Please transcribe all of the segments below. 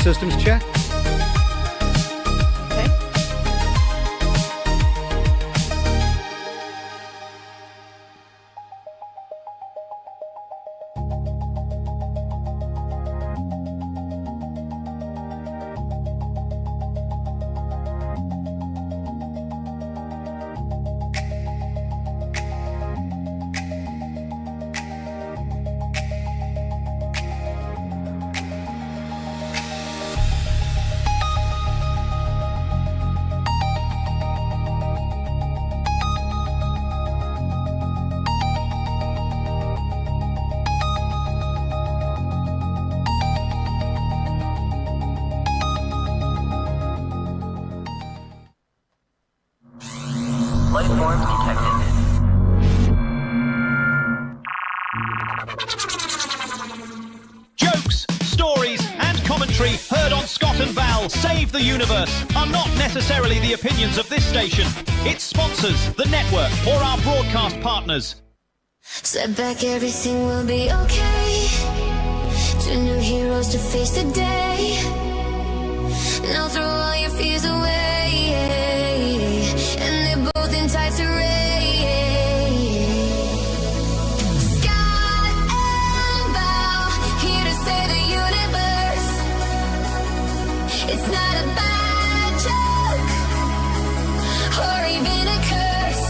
systems check. Okay. Life forms detected. Jokes, stories, and commentary heard on Scott and Val Save the Universe are not necessarily the opinions of this station, its sponsors, the network, or our broadcast partners. Step back, everything will be okay. Two new heroes to face the day. Now throw all your fears away. And they're both in tights array. Scott and Val, here to save the universe. It's not a bad joke, or even a curse.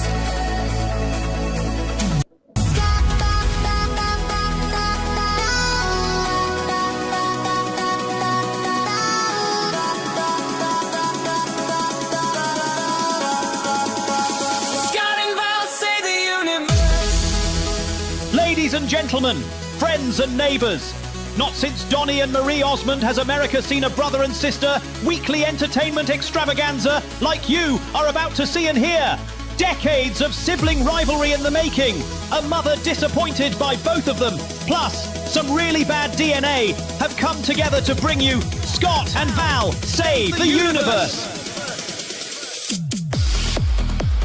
Ladies and gentlemen, friends and neighbours, not since Donny and Marie Osmond has America seen a brother and sister weekly entertainment extravaganza like you are about to see and hear. Decades of sibling rivalry in the making, a mother disappointed by both of them, plus some really bad DNA have come together to bring you Scott and Val Save the Universe.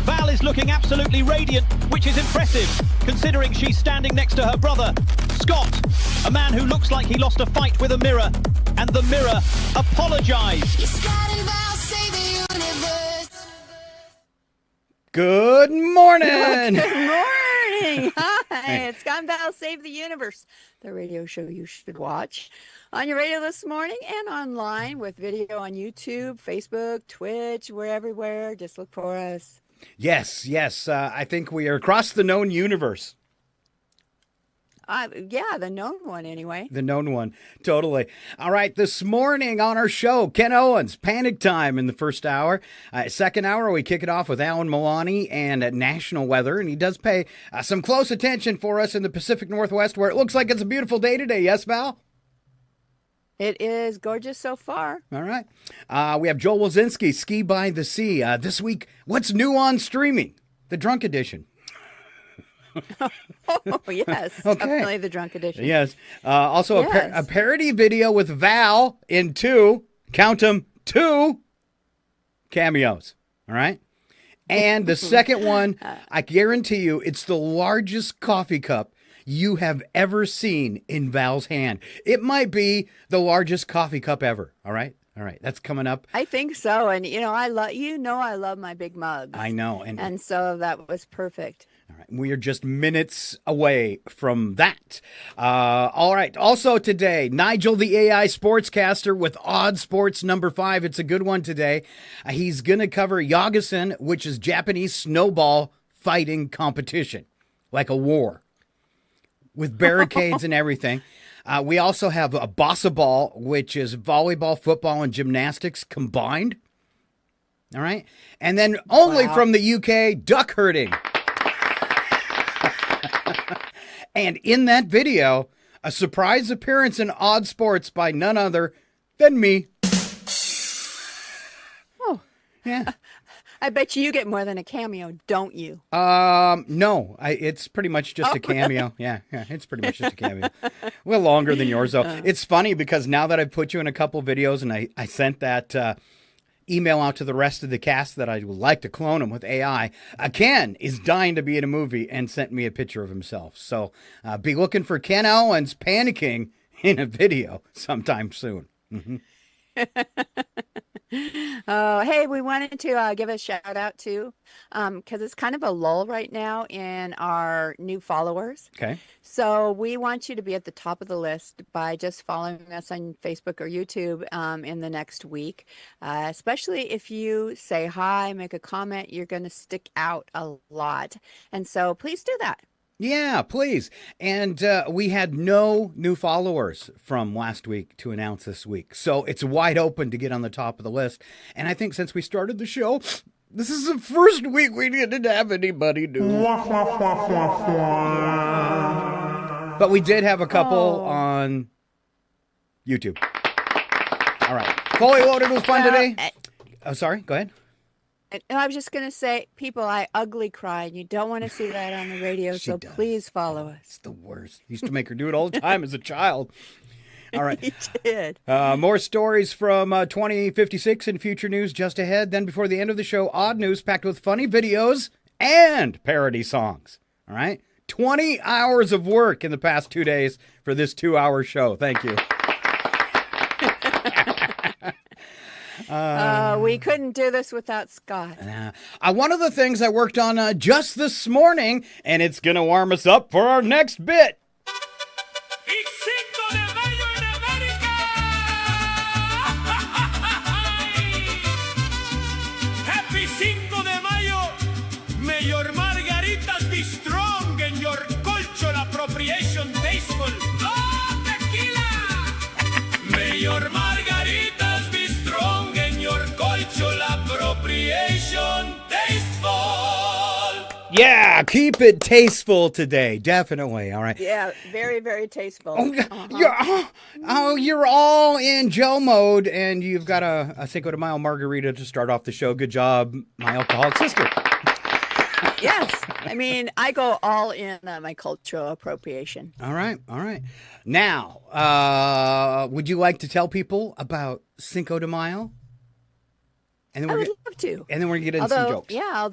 Val is looking absolutely radiant, which is impressive, considering she's standing next to her brother, Scott, a man who looks like he lost a fight with a mirror, and the mirror apologised. Good morning. Good morning. Hi, it's Scott and Val Save the Universe, the radio show you should watch on your radio this morning and online with video on YouTube, Facebook, Twitch. We're everywhere. Just look for us. Yes. I think we are across the known universe. Yeah, the known one anyway. The known one. Totally. All right. This morning on our show, Ken Owens, Panic Time in the first hour. Second hour, we kick it off with Alan Milani and national weather. And he does pay some close attention for us in the Pacific Northwest, where it looks like it's a beautiful day today. Yes, Val? It is gorgeous so far. All right. We have Joel Wazinski, Ski by the Sea. This week, what's new on streaming? The Drunk Edition. Oh, yes. Okay. Definitely the Drunk Edition. Yes. Also, a parody video with Val in count them, two cameos. All right. And the second one, I guarantee you, it's the largest coffee cup you have ever seen in Val's hand. It might be the largest coffee cup ever. All right. That's coming up. I think so. And, I love my big mugs. I know. And so that was perfect. All right. We are just minutes away from that. All right. Also today, Nigel, the AI sportscaster with Odd Sports number 5. It's a good one today. He's going to cover Yakusen, which is Japanese snowball fighting competition, like a war, with barricades and everything. We also have a bossa ball, which is volleyball, football, and gymnastics combined. All right. And then only from the UK, duck herding. And in that video, a surprise appearance in Odd Sports by none other than me. Oh. Yeah. I bet you get more than a cameo, don't you? No, it's pretty much just a cameo. Really? Yeah, it's pretty much just a cameo. A little longer than yours, though. It's funny because now that I've put you in a couple videos and I sent that email out to the rest of the cast that I would like to clone him with AI, Ken is dying to be in a movie and sent me a picture of himself. So be looking for Ken Owens panicking in a video sometime soon. Mm-hmm. Oh, hey, we wanted to give a shout out to, because it's kind of a lull right now in our new followers. Okay. So we want you to be at the top of the list by just following us on Facebook or YouTube in the next week. Especially if you say hi, make a comment, you're going to stick out a lot. And so please do that. Yeah, please. And we had no new followers from last week to announce this week. So it's wide open to get on the top of the list. And I think since we started the show, this is the first week we didn't have anybody new. But we did have a couple on YouTube. All right. Fully loaded with fun today. Oh, sorry. Go ahead. And I was just going to say, people, I ugly cry, and you don't want to see that on the radio, so please follow us. It's the worst. Used to make her do it all the time as a child. All right. You did. More stories from 2056 and future news just ahead. Then before the end of the show, odd news packed with funny videos and parody songs. All right. 20 hours of work in the past 2 days for this 2-hour show. Thank you. We couldn't do this without Scott. One of the things I worked on just this morning, and it's going to warm us up for our next bit. E17 de mayo en América. Happy 5 de Mayo. May your margaritas be strong and your cultural appropriation tasteful. Oh, tequila! May your margaritas be strong and your cultural appropriation tasteful. Yeah, keep it tasteful today. Definitely. All right. Yeah, very, very tasteful. You're all in Joe mode, and you've got a Cinco de Mayo margarita to start off the show. Good job, my alcoholic sister. Yes. I mean, I go all in on my cultural appropriation. All right. All right. Now, would you like to tell people about Cinco de Mayo? And then I would love to. And then we're going to get into some jokes. Yeah,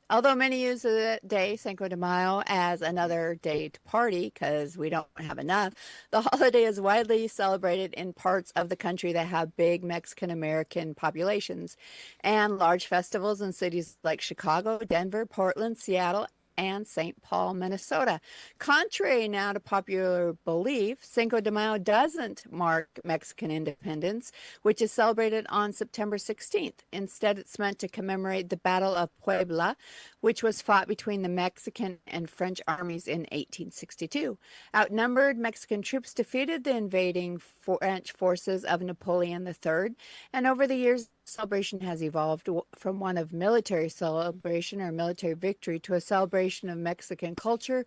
Although many use the day, Cinco de Mayo, as another day to party because we don't have enough, the holiday is widely celebrated in parts of the country that have big Mexican-American populations and large festivals in cities like Chicago, Denver, Portland, Seattle, and St. Paul, Minnesota. Contrary now to popular belief, Cinco de Mayo doesn't mark Mexican independence, which is celebrated on September 16th. Instead, it's meant to commemorate the Battle of Puebla, which was fought between the Mexican and French armies in 1862. Outnumbered, Mexican troops defeated the invading French forces of Napoleon III, and over the years, the celebration has evolved from one of military celebration or military victory to a celebration of Mexican culture,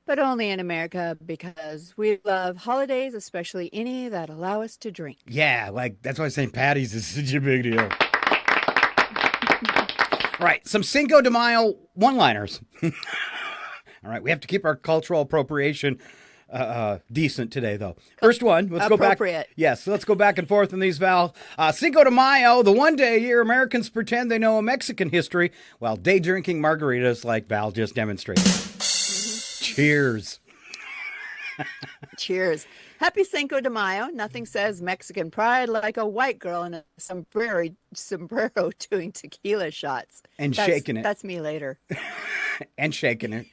but only in America because we love holidays, especially any that allow us to drink. Yeah, like that's why St. Patty's is such a big deal. All right, some Cinco de Mayo one-liners. All right, we have to keep our cultural appropriation decent today, though. First one, let's go back. Yes, let's go back and forth on these, Val. Cinco de Mayo, the one day a year Americans pretend they know a Mexican history while day drinking margaritas like Val just demonstrated. Cheers. Cheers. Happy Cinco de Mayo. Nothing says Mexican pride like a white girl in a sombrero doing tequila shots. And shaking it. That's me later. And shaking it.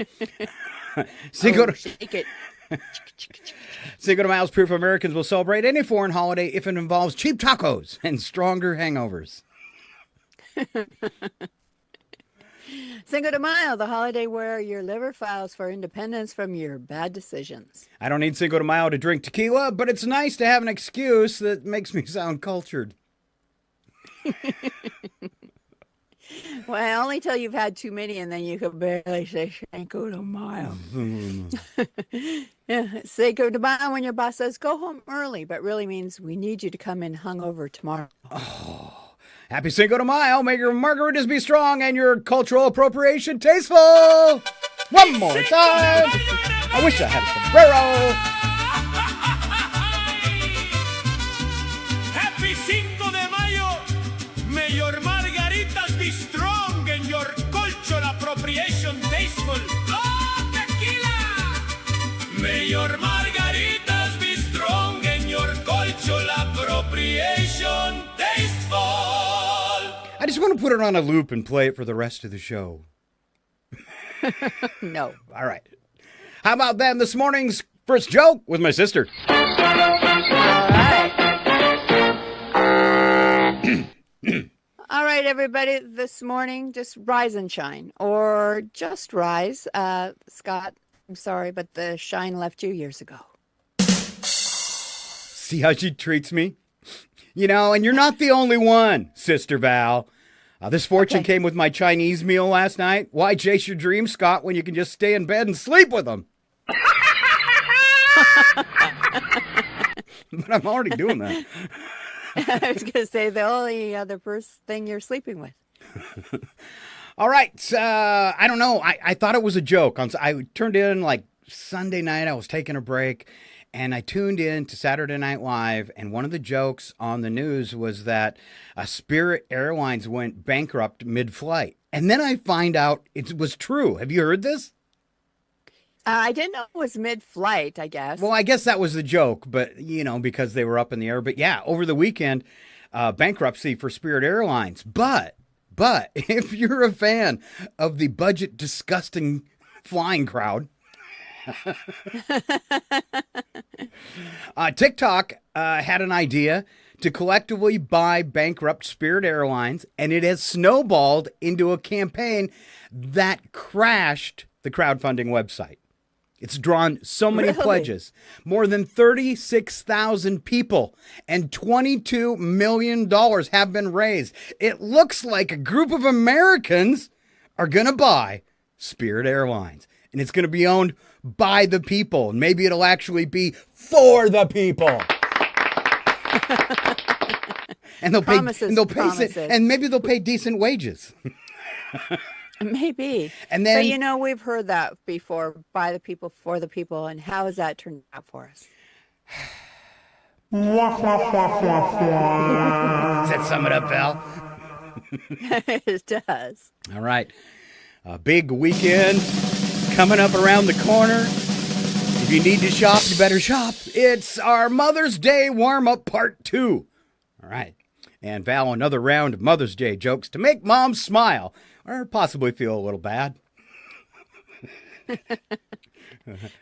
Shake it. Cinco de Mayo is proof Americans will celebrate any foreign holiday if it involves cheap tacos and stronger hangovers. Cinco de Mayo, the holiday where your liver files for independence from your bad decisions. I don't need Cinco de Mayo to drink tequila, but it's nice to have an excuse that makes me sound cultured. Well, only till you've had too many and then you can barely say Cinco de Mayo. Yeah, Cinco de Mayo when your boss says go home early, but really means we need you to come in hungover tomorrow. Oh. Happy Cinco de Mayo. May your margaritas be strong and your cultural appropriation tasteful. One more time. I wish I had a sombrero. Happy 5 de Mayo. May your margaritas be strong and your cultural appropriation tasteful. Oh, tequila! May your margaritas be strong and your cultural appropriation just want to put it on a loop and play it for the rest of the show. No. All right. How about then this morning's first joke with my sister? All right. All right, everybody. This morning, just rise and shine, or just rise. Scott, I'm sorry, but the shine left you years ago. See how she treats me? You know, and you're not the only one, Sister Val. This fortune came with my Chinese meal last night. Why chase your dreams, Scott, when you can just stay in bed and sleep with them? But I'm already doing that. I was going to say the only other thing you're sleeping with. All right. I don't know. I thought it was a joke. I turned in like Sunday night. I was taking a break, and I tuned in to Saturday Night Live, and one of the jokes on the news was that Spirit Airlines went bankrupt mid-flight. And then I find out it was true. Have you heard this? I didn't know it was mid-flight, I guess. Well, I guess that was the joke, but, you know, because they were up in the air. But, yeah, over the weekend, bankruptcy for Spirit Airlines. But if you're a fan of the budget disgusting flying crowd, TikTok had an idea to collectively buy bankrupt Spirit Airlines, and it has snowballed into a campaign that crashed the crowdfunding website. It's drawn so many pledges, more than 36,000 people, and $22 million have been raised. It looks like a group of Americans are going to buy Spirit Airlines, and it's going to be owned by the people, and maybe it'll actually be for the people. And they'll pay, and maybe they'll pay decent wages. Maybe. And then, but you know, we've heard that before, by the people, for the people. And how has that turned out for us? Does that sum it up, Val? It does. All right. A big weekend coming up around the corner. If you need to shop, you better shop. It's our Mother's Day warm-up part 2. All right. And Val, another round of Mother's Day jokes to make mom smile or possibly feel a little bad.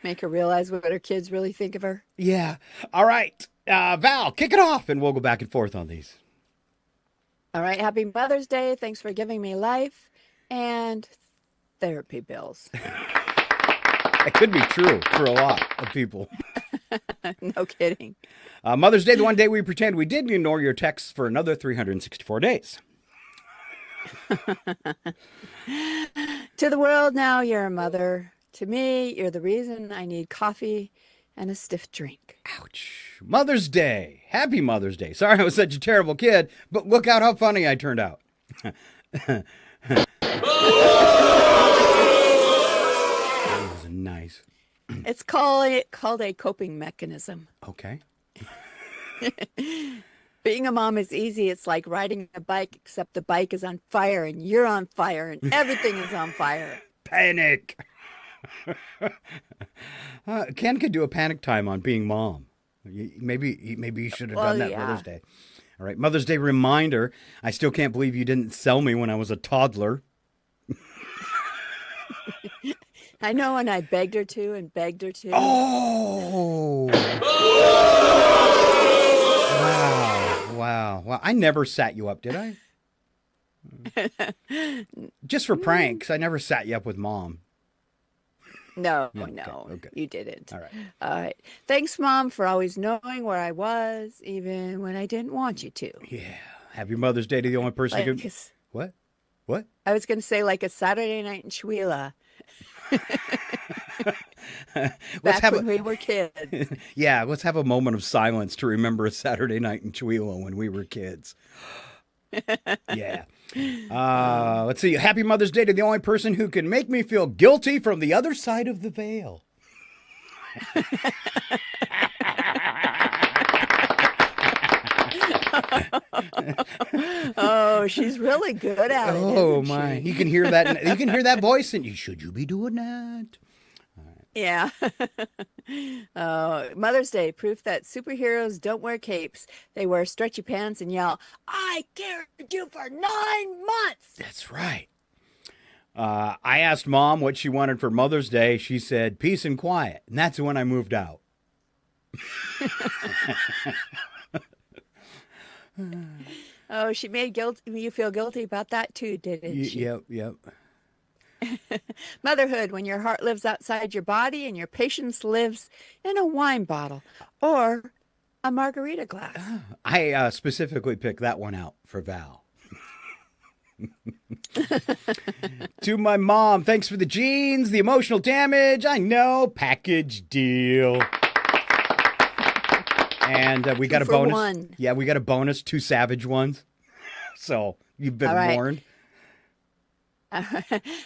Make her realize what her kids really think of her. Yeah. All right. Val, kick it off, and we'll go back and forth on these. All right. Happy Mother's Day. Thanks for giving me life and therapy bills. That could be true for a lot of people. No kidding. Mother's Day, the one day we pretend we didn't ignore your texts for another 364 days. To the world now, you're a mother. To me, you're the reason I need coffee and a stiff drink. Ouch. Mother's Day. Happy Mother's Day. Sorry I was such a terrible kid, but look out how funny I turned out. That was nice. It's called a coping mechanism. Okay. Being a mom is easy. It's like riding a bike, except the bike is on fire and you're on fire and everything is on fire. Panic. Ken could do a panic time on being mom. Maybe you should have done that Mother's Day. All right, Mother's Day reminder. I still can't believe you didn't sell me when I was a toddler. I know, and I begged her to and begged her to. Oh! Wow. I never sat you up, did I? Just for pranks. I never sat you up with Mom. No, okay. You didn't. All right. All right. Thanks, Mom, for always knowing where I was, even when I didn't want you to. Yeah. Happy Mother's Day to the only person who can... What? I was going to say like a Saturday night in Chihuahua. Back when we were kids. Yeah, let's have a moment of silence to remember a Saturday night in Chihuahua when we were kids. Yeah. Let's see. Happy Mother's Day to the only person who can make me feel guilty from the other side of the veil. Oh, she's really good at it. Oh my! You can hear that. You can hear that voice, and should you be doing that? All right. Yeah. Mother's Day, proof that superheroes don't wear capes. They wear stretchy pants and yell, I carried you for 9 months. That's right. I asked Mom what she wanted for Mother's Day. She said, peace and quiet. And that's when I moved out. Oh, she made you feel guilty about that too, didn't she? Yep. Motherhood, when your heart lives outside your body and your patience lives in a wine bottle or a margarita glass. I specifically picked that one out for Val. To my mom, thanks for the jeans, the emotional damage. I know, package deal. And we got a bonus. One. Yeah, we got a bonus, 2 savage ones. So you've been warned.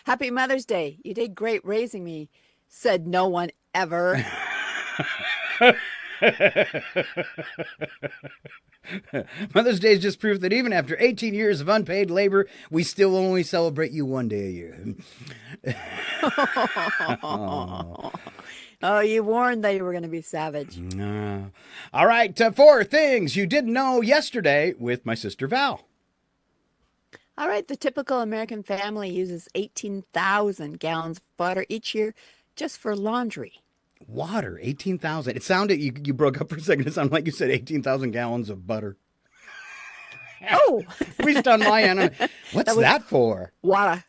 Happy Mother's Day. You did great raising me, said no one ever. Mother's Day is just proof that even after 18 years of unpaid labor, we still only celebrate you one day a year. Oh, you warned that you were going to be savage. All right, 4 things you didn't know yesterday with my sister Val. All right, the typical American family uses 18,000 gallons of water each year just for laundry. Water, 18,000. It sounded, you broke up for a second. It sounded like you said 18,000 gallons of butter. Oh! At least on my end. What's that for? Water.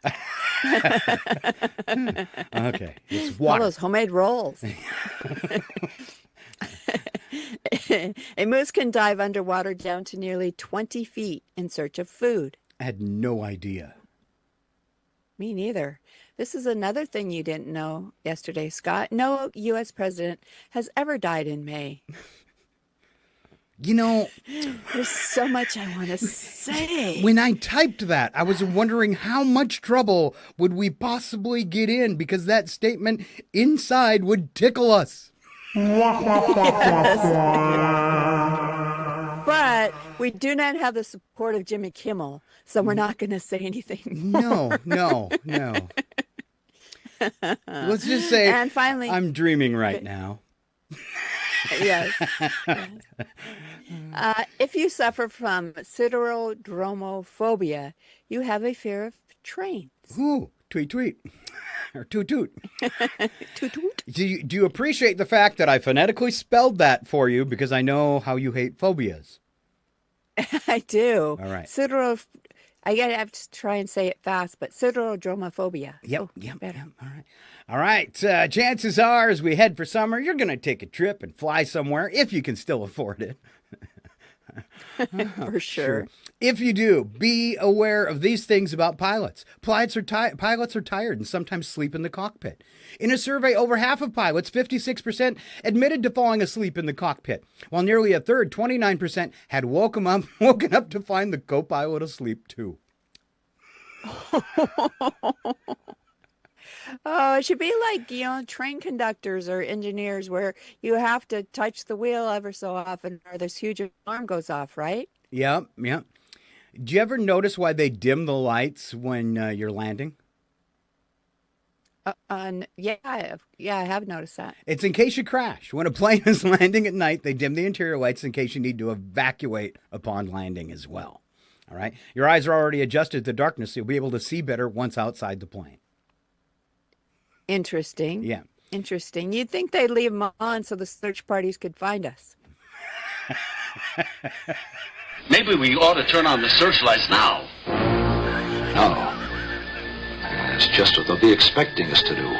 Okay, it's water. All those homemade rolls. A moose can dive underwater down to nearly 20 feet in search of food. I had no idea. Me neither. This is another thing you didn't know yesterday, Scott. No U.S. president has ever died in May. You know, there's so much I want to say. When I typed that, I was wondering how much trouble would we possibly get in because that statement inside would tickle us. But we do not have the support of Jimmy Kimmel, so we're not going to say anything. No. Let's just say, and finally, I'm dreaming right now. Yes. If you suffer from siderodromophobia, you have a fear of trains. Ooh, tweet. Or toot. Toot. Do you appreciate the fact that I phonetically spelled that for you because I know how you hate phobias? I do. All right. I gotta have to try and say it fast, but siderodromophobia. Yep. All right. Chances are, as we head for summer, you're going to take a trip and fly somewhere if you can still afford it. For sure. If you do, be aware of these things about pilots. Pilots are tired and sometimes sleep in the cockpit. In a survey, over half of pilots, 56%, admitted to falling asleep in the cockpit, while nearly a third, 29%, had woken up to find the co-pilot asleep too. Oh, it should be like, train conductors or engineers where you have to touch the wheel ever so often or this huge alarm goes off, right? Yep. Do you ever notice why they dim the lights when you're landing? Yeah, I have noticed that. It's in case you crash. When a plane is landing at night, they dim the interior lights in case you need to evacuate upon landing as well. All right? Your eyes are already adjusted to darkness, so you'll be able to see better once outside the plane. Interesting. Yeah. Interesting. You'd think they'd leave them on so the search parties could find us. Maybe we ought to turn on the searchlights now. No. It's just what they'll be expecting us to do.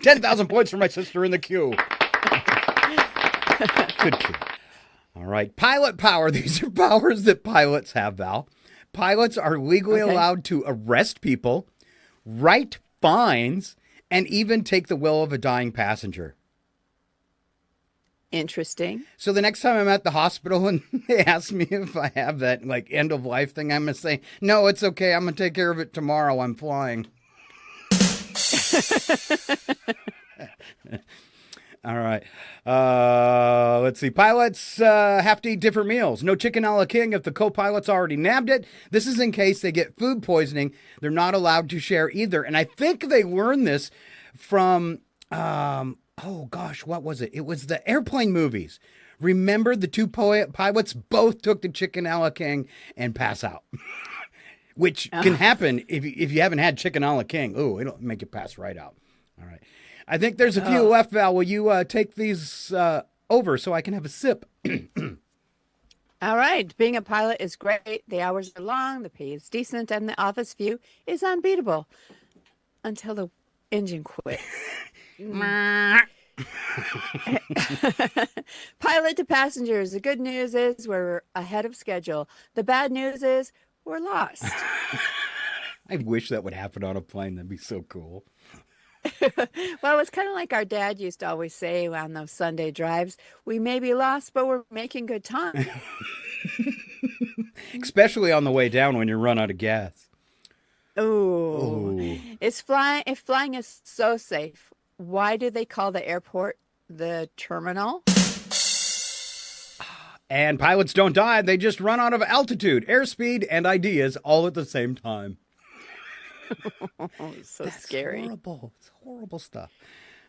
10,000 points for my sister in the queue. Good queue. All right. Pilot power. These are powers that pilots have, Val. Pilots are legally allowed to arrest people, write fines, and even take the will of a dying passenger. Interesting. So the next time I'm at the hospital and they ask me if I have that end of life thing, I'm going to say, no, it's okay. I'm going to take care of it tomorrow. I'm flying. All right. Let's see. Pilots have to eat different meals. No chicken a la king if the co-pilot's already nabbed it. This is in case they get food poisoning. They're not allowed to share either. And I think they learned this from Oh gosh, what was it? It was the airplane movies. Remember the two pilots both took the chicken a la king and pass out, which can happen if you haven't had chicken a la king. Ooh, it'll make you pass right out. All right. I think there's a few left, Val. Will you take these over so I can have a sip? All right. Being a pilot is great. The hours are long, the pay is decent, and the office view is unbeatable until the engine quits. Pilot to passengers. The good news is we're ahead of schedule. The bad news is we're lost. I wish that would happen on a plane. That'd be so cool. Well, it's kind of like our dad used to always say on those Sunday drives, we may be lost, but we're making good time. Especially on the way down when you run out of gas. Oh, if flying is so safe, why do they call the airport the terminal? And pilots don't die. They just run out of altitude, airspeed, and ideas all at the same time. It's so scary. Horrible. It's horrible stuff.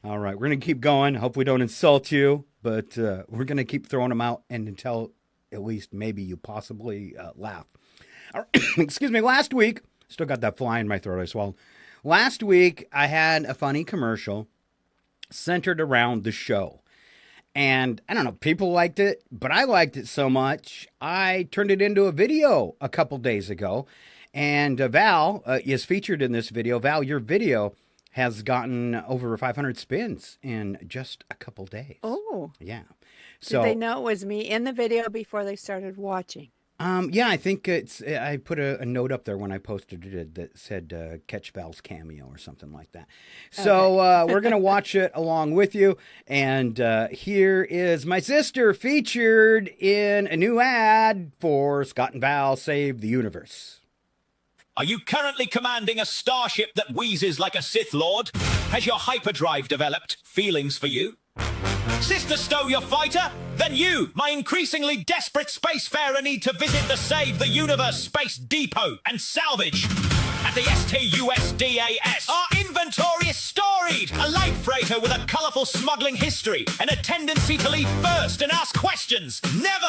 All right, we're going to keep going. Hope we don't insult you, but we're going to keep throwing them out and until at least maybe you possibly laugh. All right. Excuse me. Last week, still got that fly in my throat I swallowed. Last week, I had a funny commercial centered around the show. And I don't know, people liked it, but I liked it so much, I turned it into a video a couple days ago. And Val is featured in this video. Val, your video has gotten over 500 spins in just a couple days. Oh. Yeah. So, did they know it was me in the video before they started watching? Yeah, I think I put a note up there when I posted it that said catch Val's cameo or something like that. So we're going to watch it along with you. And here is my sister featured in a new ad for Scott and Val Save the Universe. Are you currently commanding a starship that wheezes like a Sith Lord? Has your hyperdrive developed feelings for you? Sister Stow your fighter? Then you, my increasingly desperate spacefarer, need to visit the Save the Universe Space Depot and salvage. At the STUSDAS, our inventory is storied. A light freighter with a colourful smuggling history and a tendency to leave first and ask questions. Never!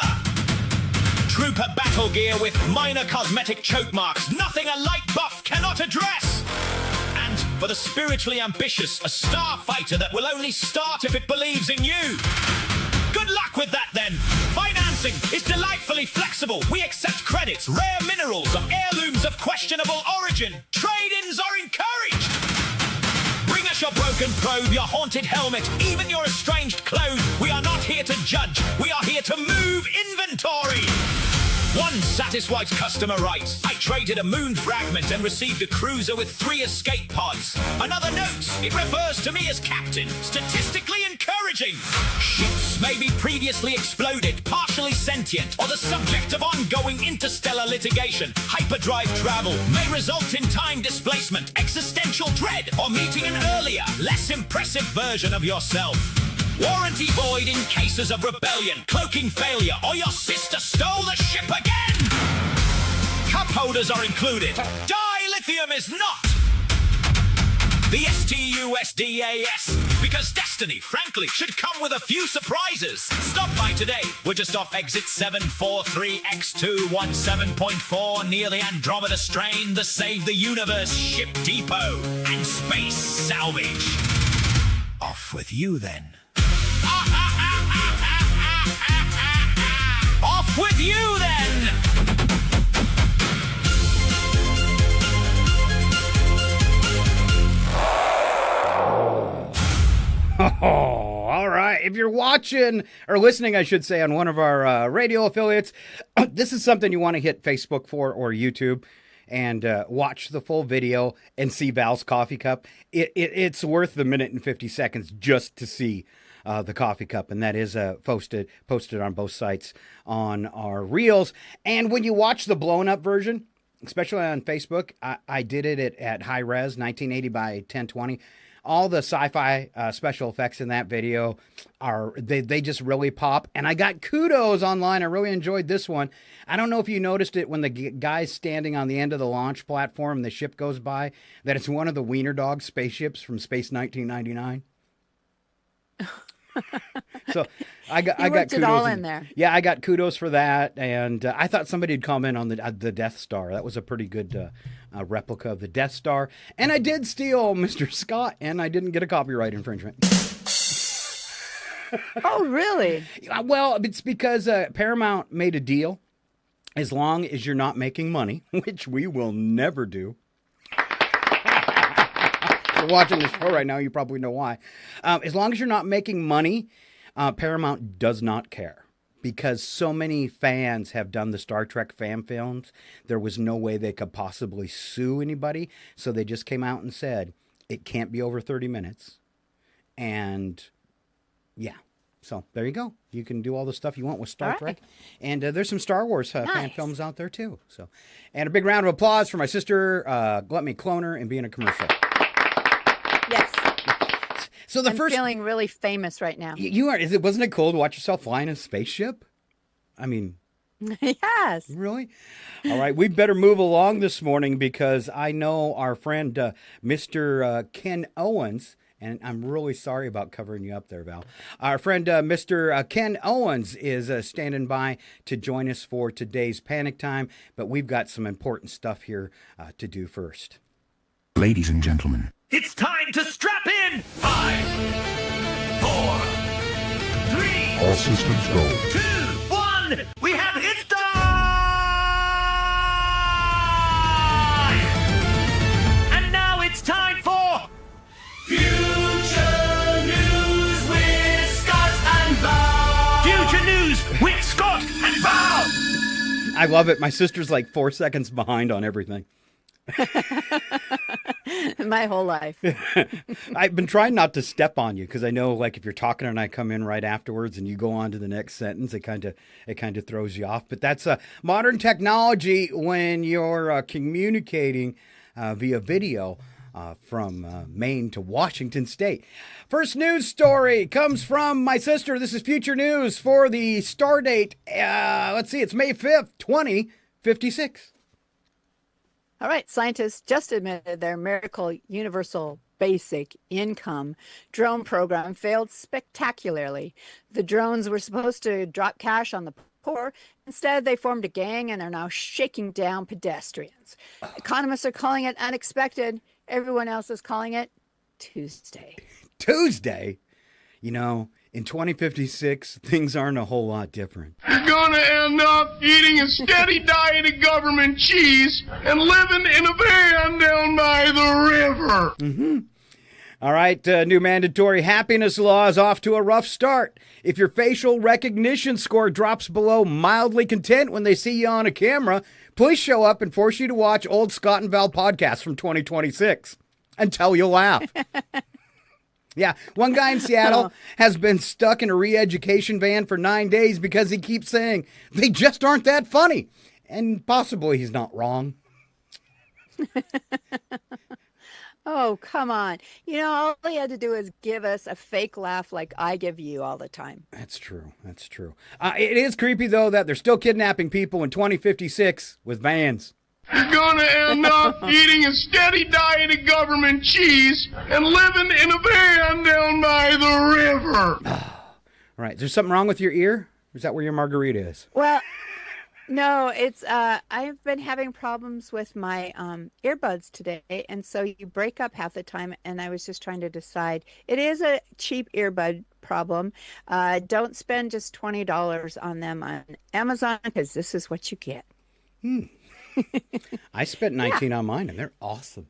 Trooper battle gear with minor cosmetic choke marks, nothing a light buff cannot address. And for the spiritually ambitious, a starfighter that will only start if it believes in you. Good luck with that then. Financing is delightfully flexible. We accept credits, rare minerals, or heirlooms of questionable origin. Trade-ins are encouraged. Bring us your broken probe, your haunted helmet, even your estranged clothes. We are not here to judge. We are here to move inventory. One satisfied customer writes, I traded a moon fragment and received a cruiser with 3 escape pods. Another note, it refers to me as captain, statistically encouraging. Ships may be previously exploded, partially sentient, or the subject of ongoing interstellar litigation. Hyperdrive travel may result in time displacement, existential dread, or meeting an earlier, less impressive version of yourself. Warranty void in cases of rebellion, cloaking failure, or your sister stole the ship again! Cup holders are included. Dilithium is not! The STUSDAS, because destiny, frankly, should come with a few surprises. Stop by today. We're just off exit 743X217.4 near the Andromeda Strain, the Save the Universe Ship Depot, and Space Salvage. Off with you then. Off with you then! Oh, all right. If you're watching or listening, I should say, on one of our radio affiliates, this is something you want to hit Facebook for or YouTube and watch the full video and see Val's coffee cup. It's worth the minute and 50 seconds just to see the coffee cup, and that is posted on both sites on our reels. And when you watch the blown up version, especially on Facebook, I did it at high res, 1980 by 1020. All the sci-fi special effects in that video they just really pop, and I got kudos online. I really enjoyed this one. I don't know if you noticed it when the guy's standing on the end of the launch platform and the ship goes by, that it's one of the Wiener Dog spaceships from Space 1999. So I got worked kudos it all in there. Yeah, I got kudos for that, and I thought somebody'd comment on the Death Star. That was a pretty good replica of the Death Star, and I did steal Mr. Scott, and I didn't get a copyright infringement. Oh, really? Well, it's because Paramount made a deal. As long as you're not making money, which we will never do. If you're watching the show right now, you probably know why. As long as you're not making money, Paramount does not care. Because so many fans have done the Star Trek fan films, there was no way they could possibly sue anybody. So they just came out and said, it can't be over 30 minutes. And yeah. So there you go. You can do all the stuff you want with Star Trek. And there's some Star Wars fan films out there, too. So, and a big round of applause for my sister, let me clone her and be in a commercial. Yes. So I'm feeling really famous right now. You are. Wasn't it cool to watch yourself fly in a spaceship? I mean. Yes. Really? All right. We better move along this morning because I know our friend, Mr. Ken Owens. And I'm really sorry about covering you up there, Val. Our friend, Mr. Ken Owens, is standing by to join us for today's Panic Time. But we've got some important stuff here to do first. Ladies and gentlemen. It's time to strap in! 5, 4, 3, All systems go. 2, 1, we have hit time! And now it's time for Future News with Scott and Val! Future News with Scott and Val! I love it. My sister's like 4 seconds behind on everything. My whole life. I've been trying not to step on you because I know, like, if you're talking and I come in right afterwards and you go on to the next sentence, it kind of throws you off. But that's modern technology when you're communicating via video from Maine to Washington State. First news story comes from my sister. This is Future News for the star date. Let's see, it's May 5th, 2056. All right, scientists just admitted their miracle universal basic income drone program failed spectacularly. The drones were supposed to drop cash on the poor. Instead, they formed a gang and are now shaking down pedestrians. Economists are calling it unexpected. Everyone else is calling it Tuesday. Tuesday? You know, in 2056, things aren't a whole lot different. You're gonna end up eating a steady diet of government cheese and living in a van down by the river. Mm-hmm. All right, new mandatory happiness law is off to a rough start. If your facial recognition score drops below mildly content when they see you on a camera, police show up and force you to watch old Scott and Val podcasts from 2026 until you laugh. Yeah, one guy in Seattle has been stuck in a re-education van for 9 days because he keeps saying they just aren't that funny. And possibly he's not wrong. Oh, come on. You know, all he had to do is give us a fake laugh like I give you all the time. That's true. That's true. It is creepy, though, that they're still kidnapping people in 2056 with vans. You're gonna end up eating a steady diet of government cheese and living in a van down by the river. All right. Is there something wrong with your ear? Or is that where your margarita is? Well, no, it's I've been having problems with my earbuds today, and so you break up half the time, and I was just trying to decide. It is a cheap earbud problem. Don't spend just $20 on them on Amazon because this is what you get. I spent $19 on mine, and they're awesome.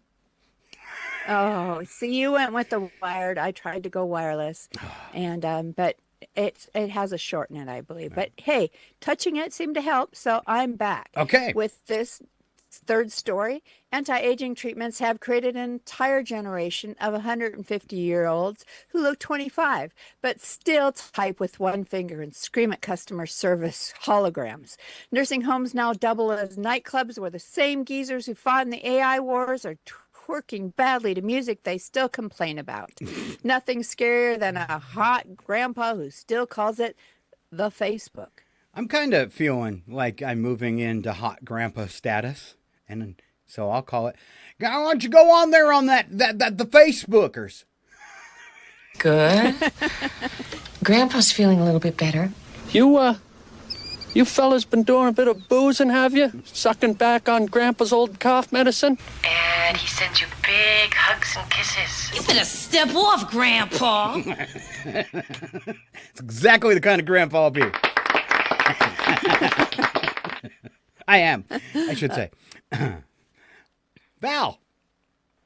Oh, see, you went with the wired. I tried to go wireless, and but it has a short in it, I believe. But hey, touching it seemed to help, so I'm back. Okay. With this third story, anti-aging treatments have created an entire generation of 150-year-olds who look 25, but still type with one finger and scream at customer service holograms. Nursing homes now double as nightclubs where the same geezers who fought in the AI wars are twerking badly to music they still complain about. Nothing scarier than a hot grandpa who still calls it the Facebook. I'm kind of feeling like I'm moving into hot grandpa status, and so I'll call it. Why don't you go on there on that the Facebookers? Good. Grandpa's feeling a little bit better. You fellas been doing a bit of boozing, have you? Sucking back on Grandpa's old cough medicine? And he sends you big hugs and kisses. You better step off, Grandpa. It's exactly the kind of grandpa I'll be. I am, I should say. Val.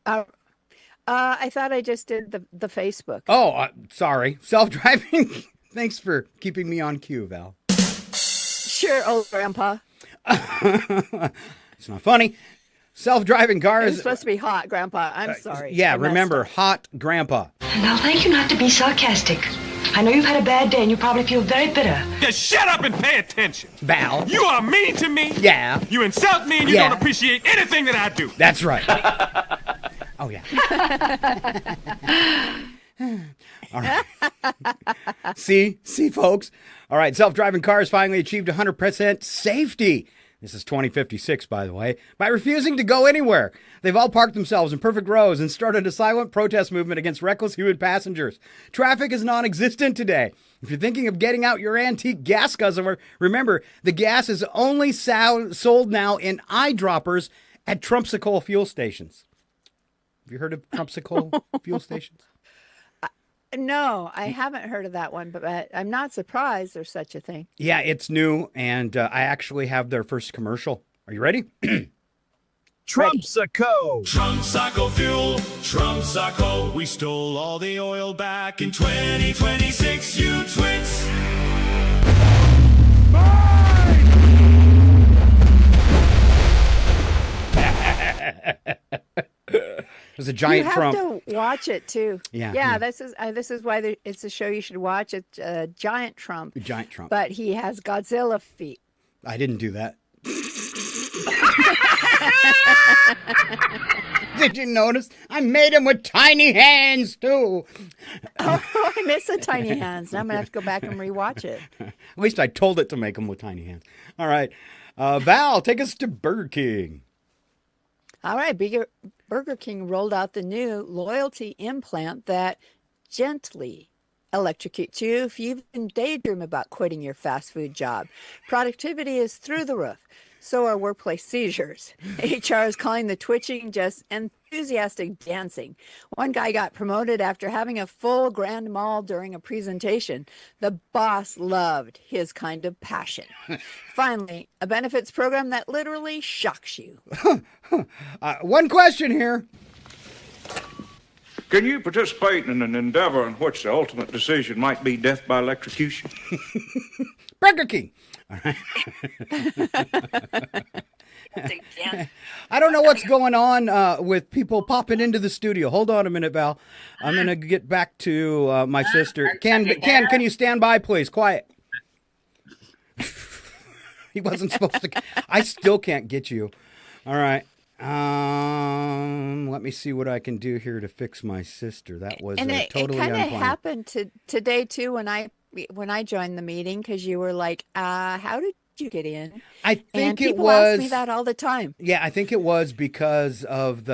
I thought I just did the Facebook. Oh, sorry. Self-driving. Thanks for keeping me on cue, Val. Sure, old Grandpa. It's not funny. Self-driving cars. It's supposed to be hot, Grandpa. I'm sorry. Yeah, remember, hot Grandpa. Now, thank you not to be sarcastic. I know you've had a bad day and you probably feel very bitter. Just shut up and pay attention. Val. You are mean to me. Yeah. You insult me and you Yeah. don't appreciate anything that I do. That's right. Oh, yeah. All right. See, folks. All right, self-driving cars finally achieved 100% safety. This is 2056, by the way, by refusing to go anywhere. They've all parked themselves in perfect rows and started a silent protest movement against reckless human passengers. Traffic is non-existent today. If you're thinking of getting out your antique gas guzzler, remember, the gas is only sold now in eyedroppers at Trumpsicle fuel stations. Have you heard of Trumpsicle fuel stations? No, I haven't heard of that one, but I'm not surprised there's such a thing. Yeah, it's new, and I actually have their first commercial. Are you ready? Trumpsicle. Trumpsicle fuel. Trumpsicle. We stole all the oil back in 2026, you twits. There's a giant Trump. You have to watch it too. Yeah. This is why it's a show you should watch. It's Giant Trump. Giant Trump. But he has Godzilla feet. I didn't do that. Did you notice? I made him with tiny hands too. Oh, I miss the tiny hands. Now I'm gonna have to go back and rewatch it. At least I told it to make him with tiny hands. All right, Val, take us to Burger King. All right, Burger King rolled out the new loyalty implant that gently electrocutes you if you even daydream about quitting your fast food job. Productivity is through the roof. So are workplace seizures. HR is calling the twitching just enthusiastic dancing. One guy got promoted after having a full grand mal during a presentation. The boss loved his kind of passion. Finally, a benefits program that literally shocks you. One question here. Can you participate in an endeavor in which the ultimate decision might be death by electrocution? Burger King. All right. I don't know what's going on with people popping into the studio. Hold on a minute, Val. I'm going to get back to my sister. Can you stand by, please? Quiet. He wasn't supposed to. I still can't get you. All right. Let me see what I can do here to fix my sister. That was totally unplanned. It kind of happened today too when I joined the meeting, because you were like, how did you get in? I think people ask me that all the time. Yeah, I think it was because of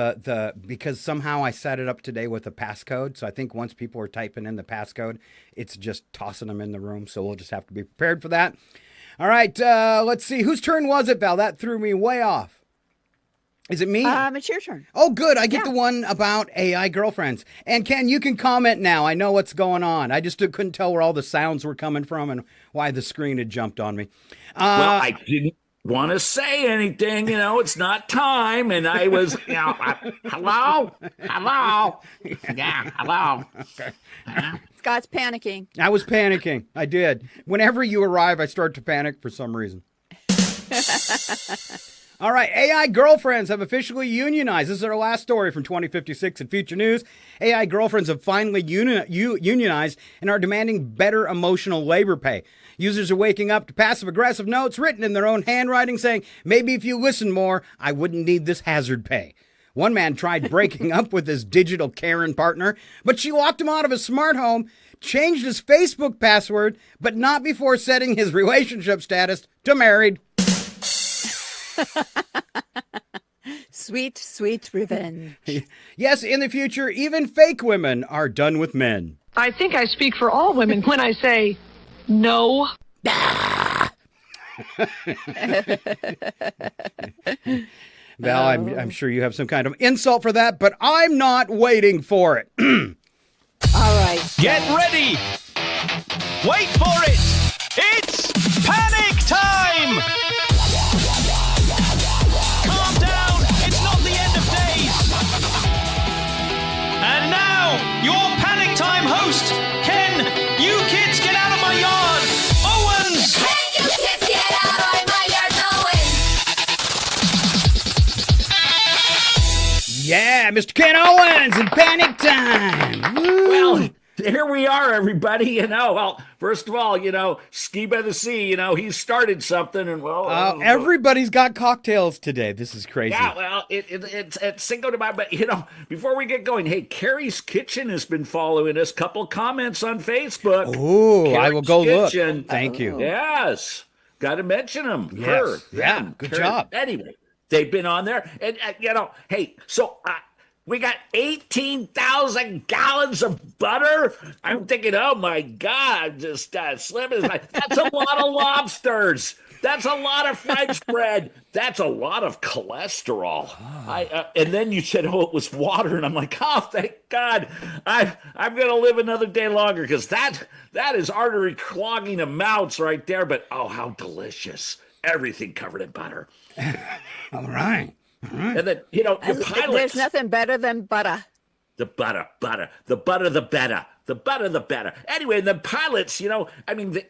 because somehow I set it up today with a passcode. So I think once people are typing in the passcode, it's just tossing them in the room. So we'll just have to be prepared for that. All right, let's see. Whose turn was it, Val? That threw me way off. Is it me? It's your turn. Oh, good. I get the one about AI girlfriends. And Ken, you can comment now. I know what's going on. I just couldn't tell where all the sounds were coming from and why the screen had jumped on me. Well, I didn't want to say anything. It's not time. And I was, hello? Yeah, hello. Okay. Scott's panicking. I was panicking. I did. Whenever you arrive, I start to panic for some reason. All right, AI girlfriends have officially unionized. This is our last story from 2056 in Future News. AI girlfriends have finally unionized and are demanding better emotional labor pay. Users are waking up to passive-aggressive notes written in their own handwriting saying, maybe if you listen more, I wouldn't need this hazard pay. One man tried breaking up with his digital Karen partner, but she locked him out of his smart home, changed his Facebook password, but not before setting his relationship status to married. Sweet, sweet revenge. Yes, in the future, even fake women are done with men. I think I speak for all women when I say no. Val, I'm sure you have some kind of insult for that, but I'm not waiting for it. All right. Get ready. Wait for it. It's panic time. Calm down. It's not the end of days. And now, your panic time host, Ken. You kids, get out of my yard. Owens. Hey, you kids, get out of my yard, Owens! Yeah, Mr. Ken Owens in panic time. Woo. Well, here we are, everybody. Well, first of all, Ski by the Sea, he started something, and everybody's got cocktails today. This is crazy. Yeah, well, it's Cinco de Mayo, but before we get going, hey, Carrie's Kitchen has been following us. Couple comments on Facebook. Oh, I will go Kitchen. Look. Thank you. Yes, got to mention them. Yes. Her, yeah, them, good her. job. Anyway, they've been on there, and hey, so. We got 18,000 gallons of butter. I'm thinking, oh my God, just slim as that's a lot of lobsters. That's a lot of French bread. That's a lot of cholesterol. And then you said, oh, it was water, and I'm like, oh, thank God, I'm gonna live another day longer because that is artery clogging amounts right there. But oh, how delicious! Everything covered in butter. All right. And then, your pilots. There's nothing better than butter. The butter. The butter, the better. The butter, the better. Anyway, the pilots,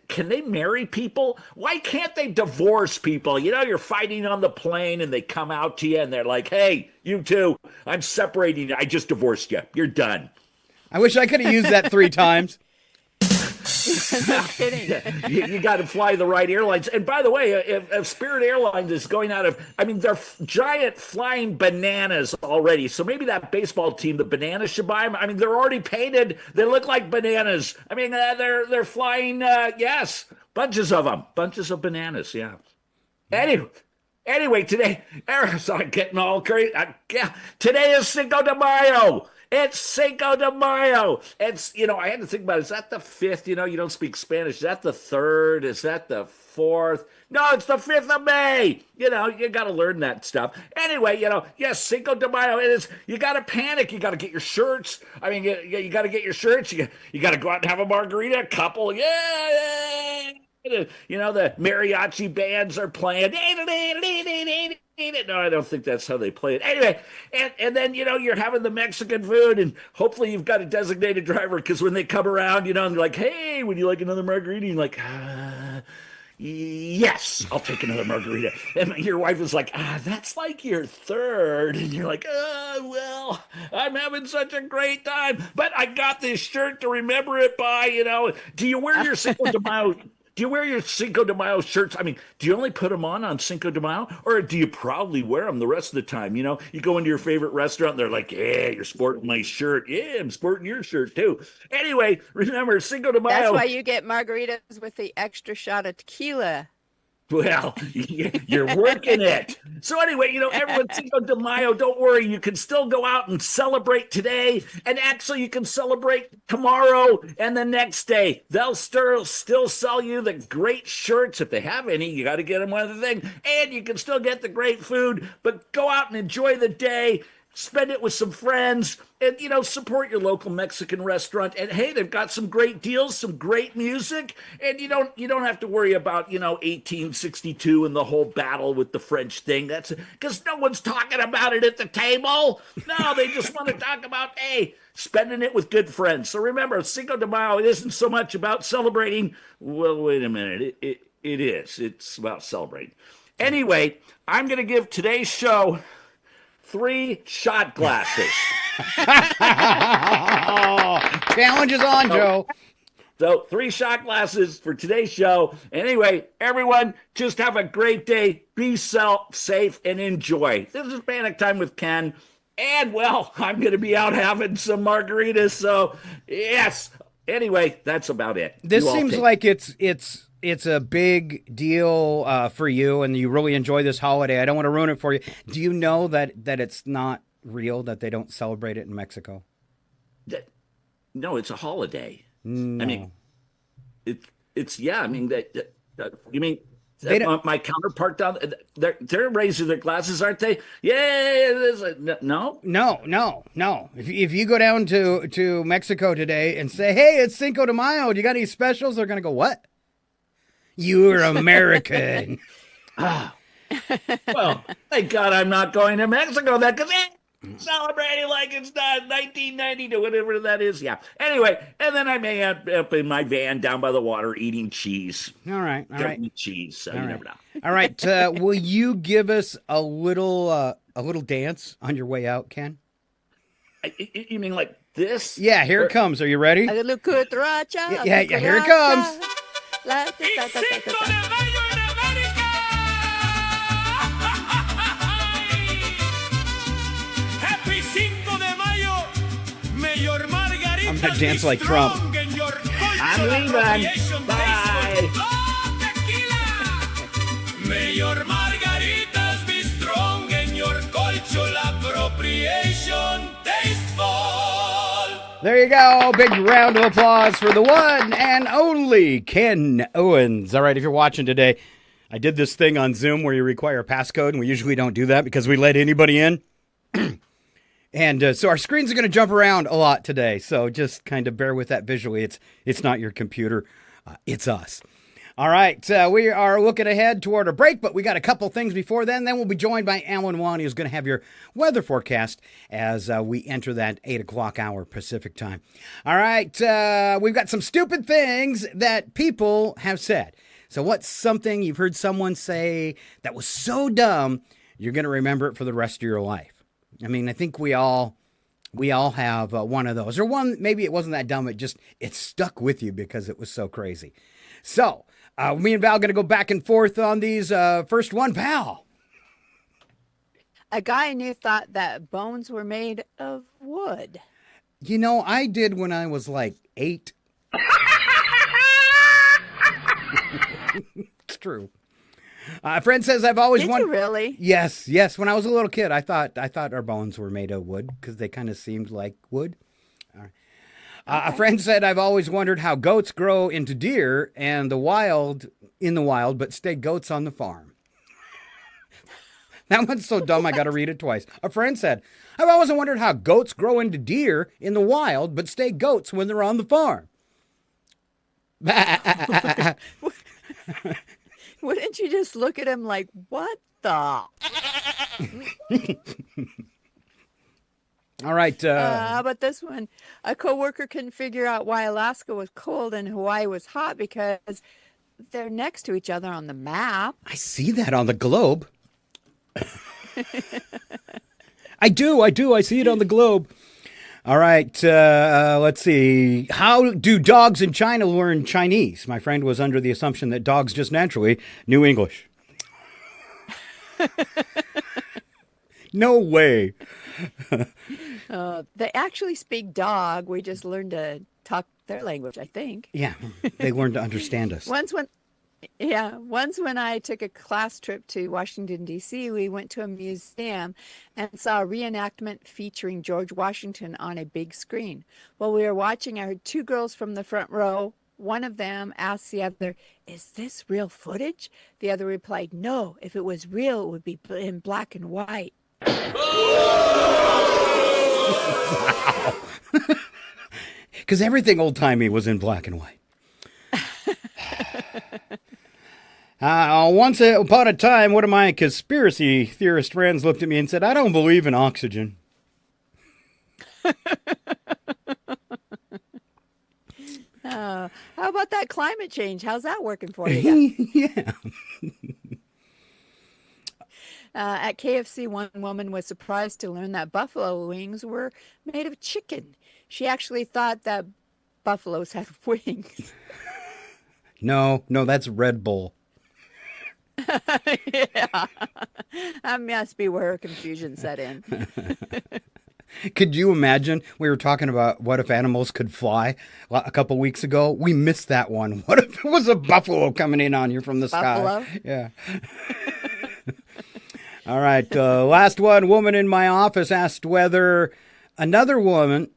can they marry people? Why can't they divorce people? You're fighting on the plane and they come out to you and they're like, hey, you two, I'm separating you. I just divorced you. You're done. I wish I could have used that 3 times. No kidding. You got to fly the right airlines. And by the way, if Spirit Airlines is going out of, they're giant flying bananas already. So maybe that baseball team, the Bananas, should buy them. They're already painted. They look like bananas. They're flying, yes, bunches of them, bunches of bananas. Yeah. Anyway, today, I'm getting all crazy. Today is Cinco de Mayo. It's Cinco de Mayo. It's, I had to think about it. Is that the 5th? You don't speak Spanish. Is that the 3rd? Is that the 4th? No, it's the 5th of May. You got to learn that stuff. Anyway, yes, Cinco de Mayo. It is. You got to panic. You got to get your shirts. You got to get your shirts. You got to go out and have a margarita, a couple. Yeah. The mariachi bands are playing. No, I don't think that's how they play it. Anyway, and then, you're having the Mexican food, and hopefully you've got a designated driver, because when they come around, and they're like, hey, would you like another margarita? And you're like, yes, I'll take another margarita. And your wife is like, that's like your 3rd. And you're like, well, I'm having such a great time, but I got this shirt to remember it by. Do you wear your Cinco de Mayo? Do you wear your Cinco de Mayo shirts? Do you only put them on Cinco de Mayo? Or do you proudly wear them the rest of the time? You go into your favorite restaurant and they're like, yeah, you're sporting my shirt. Yeah, I'm sporting your shirt too. Anyway, remember, Cinco de Mayo. That's why you get margaritas with the extra shot of tequila. Well, you're working it. So anyway, everyone, Cinco de Mayo, don't worry. You can still go out and celebrate today. And actually, you can celebrate tomorrow and the next day. They'll still sell you the great shirts. If they have any, you got to get them one other thing. And you can still get the great food. But go out and enjoy the day. Spend it with some friends, and support your local Mexican restaurant. And hey, they've got some great deals, some great music, and you don't have to worry about 1862 and the whole battle with the French thing. That's because no one's talking about it at the table. No, they just want to talk about spending it with good friends. So remember, Cinco de Mayo, it isn't so much about celebrating. Well, wait a minute, it is. It's about celebrating. Anyway, I'm going to give today's show 3 shot glasses. Challenge is on, Joe. So 3 shot glasses for today's show. Anyway, everyone, just have a great day. Be safe and enjoy. This is Panic Time with Ken. And, well, I'm going to be out having some margaritas. So, yes. Anyway, that's about it. This seems like it's a big deal for you, and you really enjoy this holiday. I don't want to ruin it for you. Do you know that it's not real, that they don't celebrate it in Mexico? No, it's a holiday. No. I mean, it's yeah. I mean you mean They don't- my counterpart down they're raising their glasses, aren't they? Yeah. No. No. If you go down to Mexico today and say, "Hey, it's Cinco de Mayo. Do you got any specials?" They're gonna go, "What? You're American." Well, thank God I'm not going to Mexico then, because celebrating like it's not 1992, whatever that is. Yeah. Anyway, and then I may end up in my van down by the water eating cheese. All right. Don't eat cheese, so you never know. All right. Will you give us a little dance on your way out, Ken? You mean like this? Yeah. Here it comes. Are you ready? Yeah. Yeah. Here it comes. Happy Cinco de Mayo. May your margaritas I'm gonna dance like Trump. I'm leaving. Bye. May your margaritas be strong and your cultural appropriation tasteful. There you go. Big round of applause for the one and only Ken Owens. All right, if you're watching today, I did this thing on Zoom where you require a passcode, and we usually don't do that because we let anybody in. And so our screens are going to jump around a lot today, so just kind of bear with that visually. It's not your computer. It's us. All right, we are looking ahead toward a break, but we got a couple things before then. Then we'll be joined by Alan Wani, who's going to have your weather forecast as we enter that 8 o'clock hour Pacific time. All right, we've got some stupid things that people have said. So what's something you've heard someone say that was so dumb, you're going to remember it for the rest of your life? I mean, I think we all have one of those. Or one, maybe it wasn't that dumb, it stuck with you because it was so crazy. So, me and Val going to go back and forth on these. First one, Val. A guy I knew thought that bones were made of wood. You know, I did when I was like 8. It's true. A friend says I've always Did wondered. you really? Yes. When I was a little kid, I thought our bones were made of wood because they kind of seemed like wood. All right. A friend said I've always wondered how goats grow into deer and in the wild, but stay goats on the farm. That one's so dumb I got to read it twice. A friend said I've always wondered how goats grow into deer in the wild, but stay goats when they're on the farm. Wouldn't you just look at him like, what the? All right. How about this one? A coworker couldn't figure out why Alaska was cold and Hawaii was hot because they're next to each other on the map. I see that on the globe. I do. I see it on the globe. All right, let's see. How do dogs in China learn Chinese? My friend was under the assumption that dogs just naturally knew English. No way. They actually speak dog. We just learned to talk their language, I think. Yeah, they learned to understand us. Once when I took a class trip to Washington, D.C., we went to a museum and saw a reenactment featuring George Washington on a big screen. While we were watching, I heard two girls from the front row. One of them asked the other, "Is this real footage?" The other replied, "No, if it was real, it would be in black and white." Wow. Because everything old-timey was in black and white. Once upon a time, one of my conspiracy theorist friends looked at me and said, "I don't believe in oxygen." How about that climate change? How's that working for you? Yeah. At KFC, one woman was surprised to learn that buffalo wings were made of chicken. She actually thought that buffaloes had wings. No, that's Red Bull. Yeah, that must be where her confusion set in. Could you imagine? We were talking about what if animals could fly a couple weeks ago. We missed that one. What if it was a buffalo coming in on you from the Buffalo? sky? Yeah. All right. Last one. Woman in my office asked whether another woman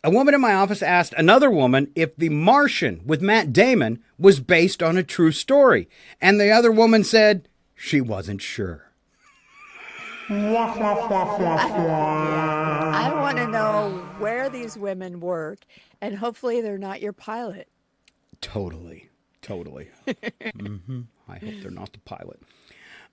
A woman in my office asked another woman if The Martian with Matt Damon was based on a true story. And the other woman said she wasn't sure. I want to know where these women work, and hopefully they're not your pilot. Totally. I hope they're not the pilot.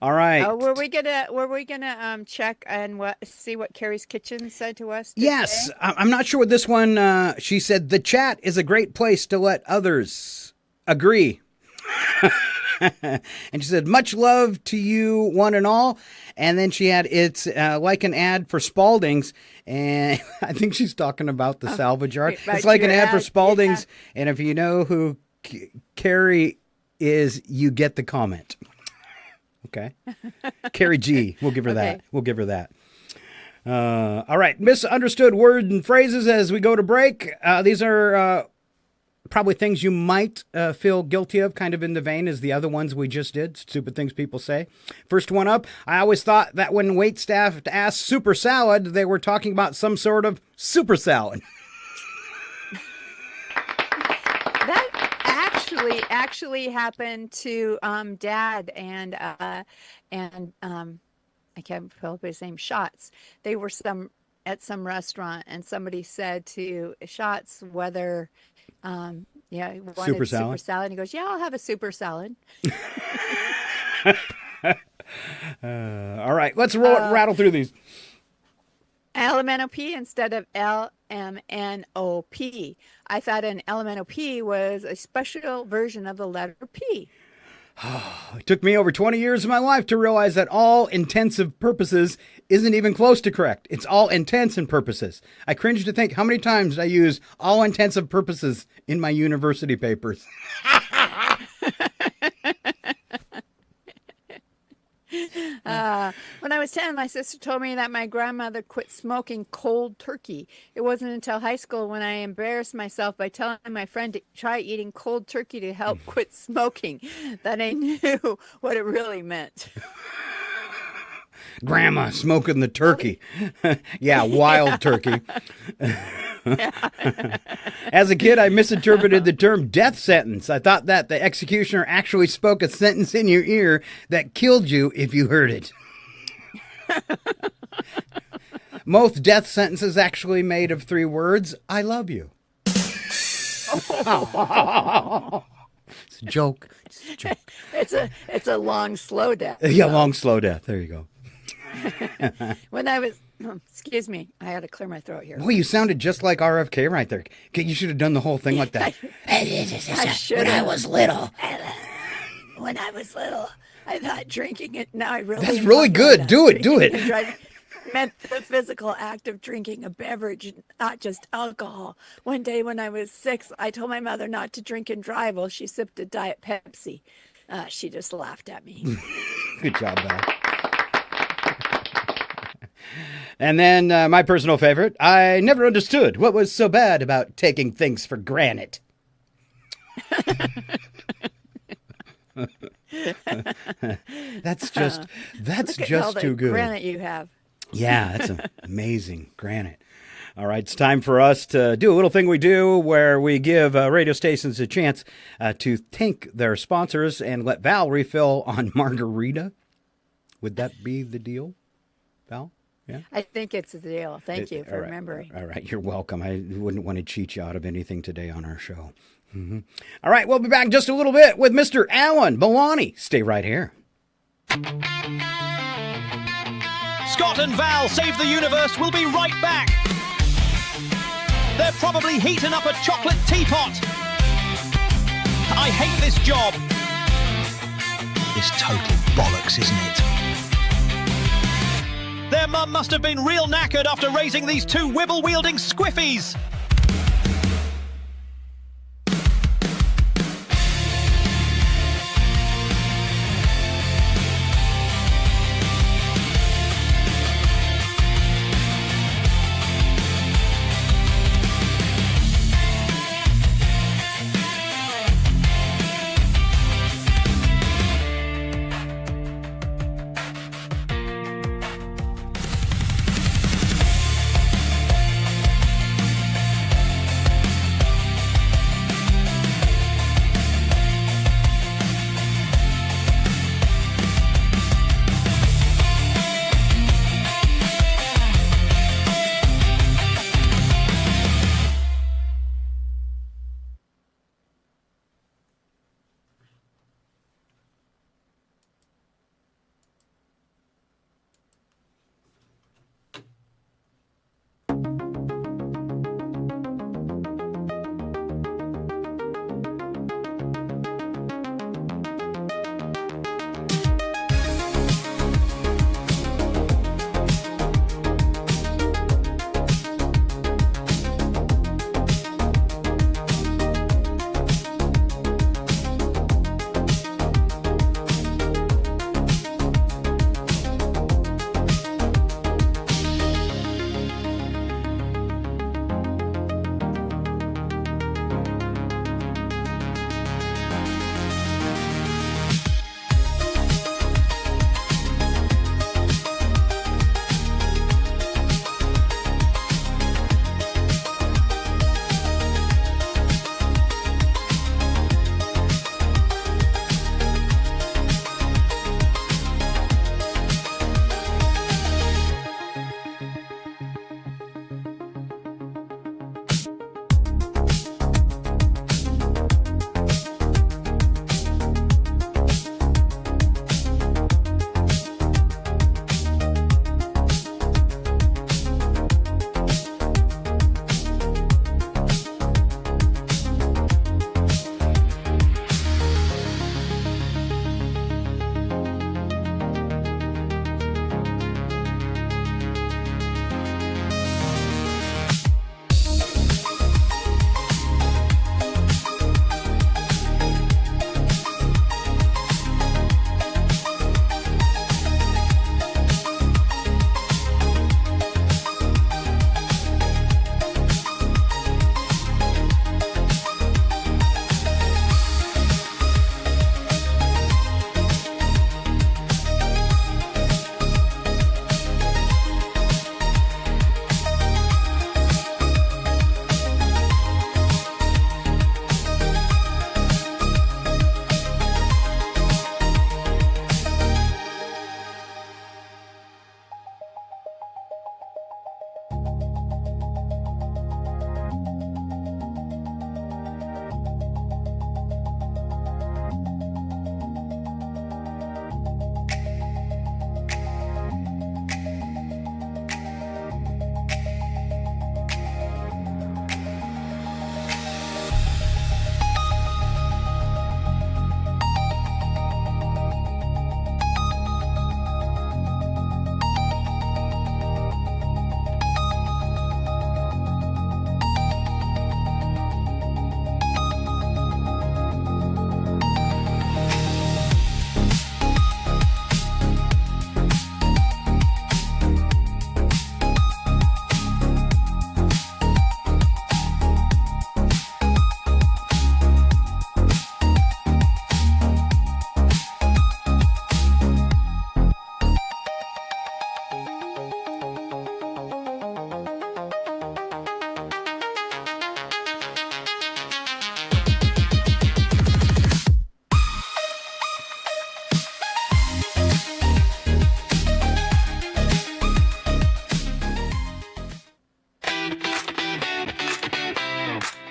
All right. Were we gonna check and see what Carrie's Kitchen said to us today? Yes, I'm not sure what this one. She said the chat is a great place to let others agree. And she said, much love to you, one and all. And then she had, it's like an ad for Spalding's. And I think she's talking about the salvage yard. It's like an ad for Spalding's. Yeah. And if you know who Carrie is, you get the comment. Okay. Carrie G. We'll give her that. We'll give her that. All right. Misunderstood words and phrases as we go to break. These are probably things you might feel guilty of, kind of in the vein as the other ones we just did. Stupid things people say. First one up. I always thought that when wait staff asked super salad, they were talking about some sort of super salad. Actually happened to Dad and I can't pull up his name. Shots. They were at some restaurant, and somebody said to Shots whether he wanted super salad. And he goes, "Yeah, I'll have a super salad." All right, let's rattle through these. LMNOP instead of LMNOP. I thought an LMNOP was a special version of the letter P. It took me over 20 years of my life to realize that all intensive purposes isn't even close to correct. It's all intents and purposes. I cringe to think how many times I use all intensive purposes in my university papers. When I was 10, my sister told me that my grandmother quit smoking cold turkey. It wasn't until high school when I embarrassed myself by telling my friend to try eating cold turkey to help quit smoking that I knew what it really meant. Grandma smoking the turkey. Yeah, wild turkey. As a kid, I misinterpreted the term death sentence. I thought that the executioner actually spoke a sentence in your ear that killed you if you heard it. Most death sentences actually made of 3 words. I love you. It's a joke. It's a joke. It's a long, slow death. Yeah, long, slow death. There you go. When I was, excuse me, I had to clear my throat here. Boy, you sounded just like RFK right there. You should have done the whole thing like that. I should have. When I was little. When I was little, I thought drinking it. Now I really. That's really good. Do it. Do it. Meant the physical act of drinking a beverage, not just alcohol. One day when I was 6, I told my mother not to drink and drive while she sipped a Diet Pepsi. She just laughed at me. Good job, Val. And then my personal favorite, I never understood what was so bad about taking things for granted. That's just too good. Granite you have. Yeah, that's amazing granite. All right, it's time for us to do a little thing we do where we give radio stations a chance to thank their sponsors and let Val refill on margarita. Would that be the deal, Val? Yeah, I think it's the deal. Thank you for remembering. All right, you're welcome. I wouldn't want to cheat you out of anything today on our show. Mm-hmm. All right, we'll be back just a little bit with Mr. Alan Milani. Stay right here. Scott and Val Save the Universe will be right back. They're probably heating up a chocolate teapot. I hate this job. It's total bollocks, isn't it? Their mum must have been real knackered after raising these 2 wibble-wielding squiffies.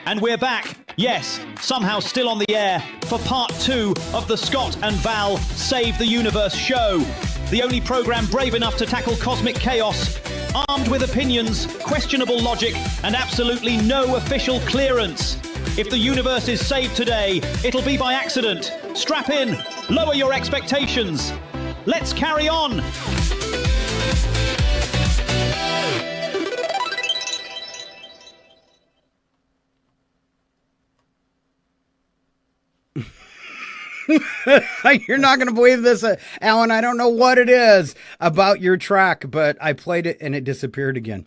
And we're back, yes, somehow still on the air, for part 2 of the Scott and Val Save the Universe show. The only program brave enough to tackle cosmic chaos, armed with opinions, questionable logic, and absolutely no official clearance. If the universe is saved today, it'll be by accident. Strap in, lower your expectations. Let's carry on. You're not going to believe this, Alan. I don't know what it is about your track, but I played it and it disappeared again.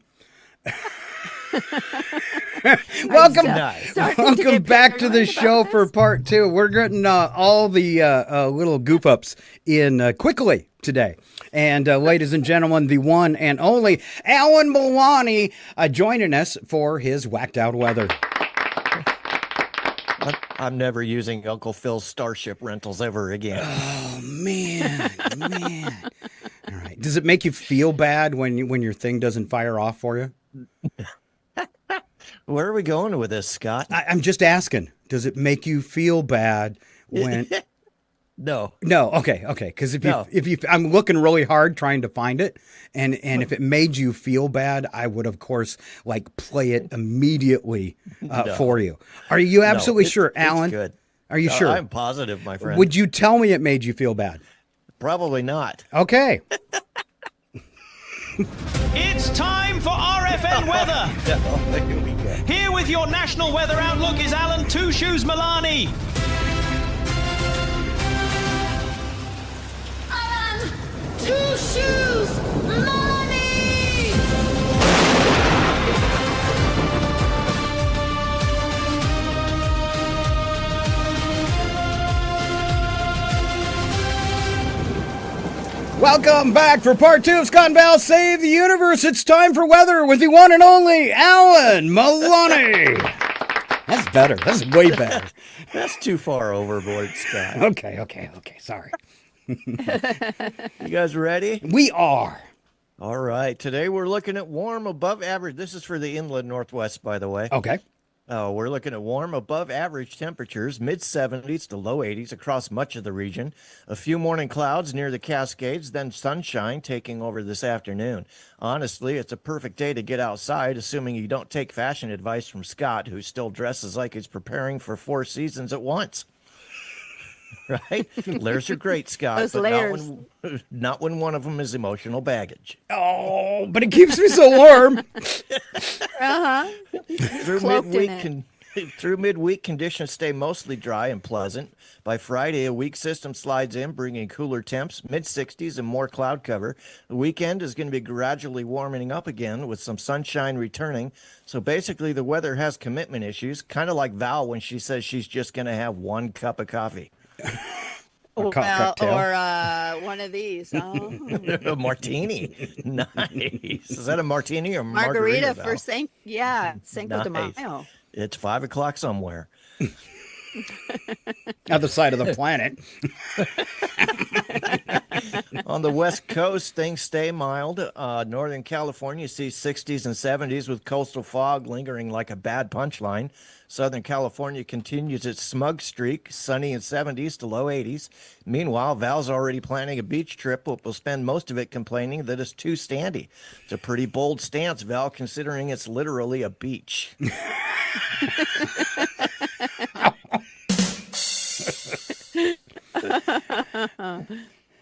Welcome back to the show for part 2. We're getting all the little goof ups in quickly today. And ladies and gentlemen, the one and only Alan Milani joining us for his whacked out weather. I'm never using Uncle Phil's Starship rentals ever again. Oh, man. All right. Does it make you feel bad when your thing doesn't fire off for you? Where are we going with this, Scott? I'm just asking. Does it make you feel bad when... No. Okay. Because if you, I'm looking really hard trying to find it, and if it made you feel bad, I would of course play it immediately for you. Are you absolutely sure, Alan? It's good. Are you sure? I'm positive, my friend. Would you tell me it made you feel bad? Probably not. Okay. It's time for RFN weather. Here we go. Here with your national weather outlook is Alan Two Shoes Milani. Two Shoes Money! Welcome back for part 2 of Scott and Val Save the Universe. It's time for weather with the one and only Alan Milani. That's better. That's way better. That's too far overboard, Scott. Okay. Sorry. You guys ready? We are. All right. Today we're looking at warm above average. This is for the inland Northwest, by the way. Okay. We're looking at warm above average temperatures, mid-70s to low 80s across much of the region. A few morning clouds near the Cascades, then sunshine taking over this afternoon. Honestly, it's a perfect day to get outside, assuming you don't take fashion advice from Scott, who still dresses like he's preparing for 4 seasons at once. Right? Layers are great, Scott, Those but layers. not when one of them is emotional baggage. Oh, but it keeps me so warm. Through midweek, conditions stay mostly dry and pleasant. By Friday, a weak system slides in, bringing cooler temps, mid-60s, and more cloud cover. The weekend is going to be gradually warming up again with some sunshine returning. So basically, the weather has commitment issues, kind of like Val when she says she's just going to have 1 cup of coffee. Or one of these. Oh. A martini. Nice. Is that a martini or Margarita Val? for Cinco de Mayo. It's 5 o'clock somewhere. Other side of the planet. On the West Coast, things stay mild. Northern California sees 60s and 70s with coastal fog lingering like a bad punchline. Southern California continues its smug streak, sunny in 70s to low 80s. Meanwhile, Val's already planning a beach trip, but will spend most of it complaining that it's too standy. It's a pretty bold stance, Val, considering it's literally a beach.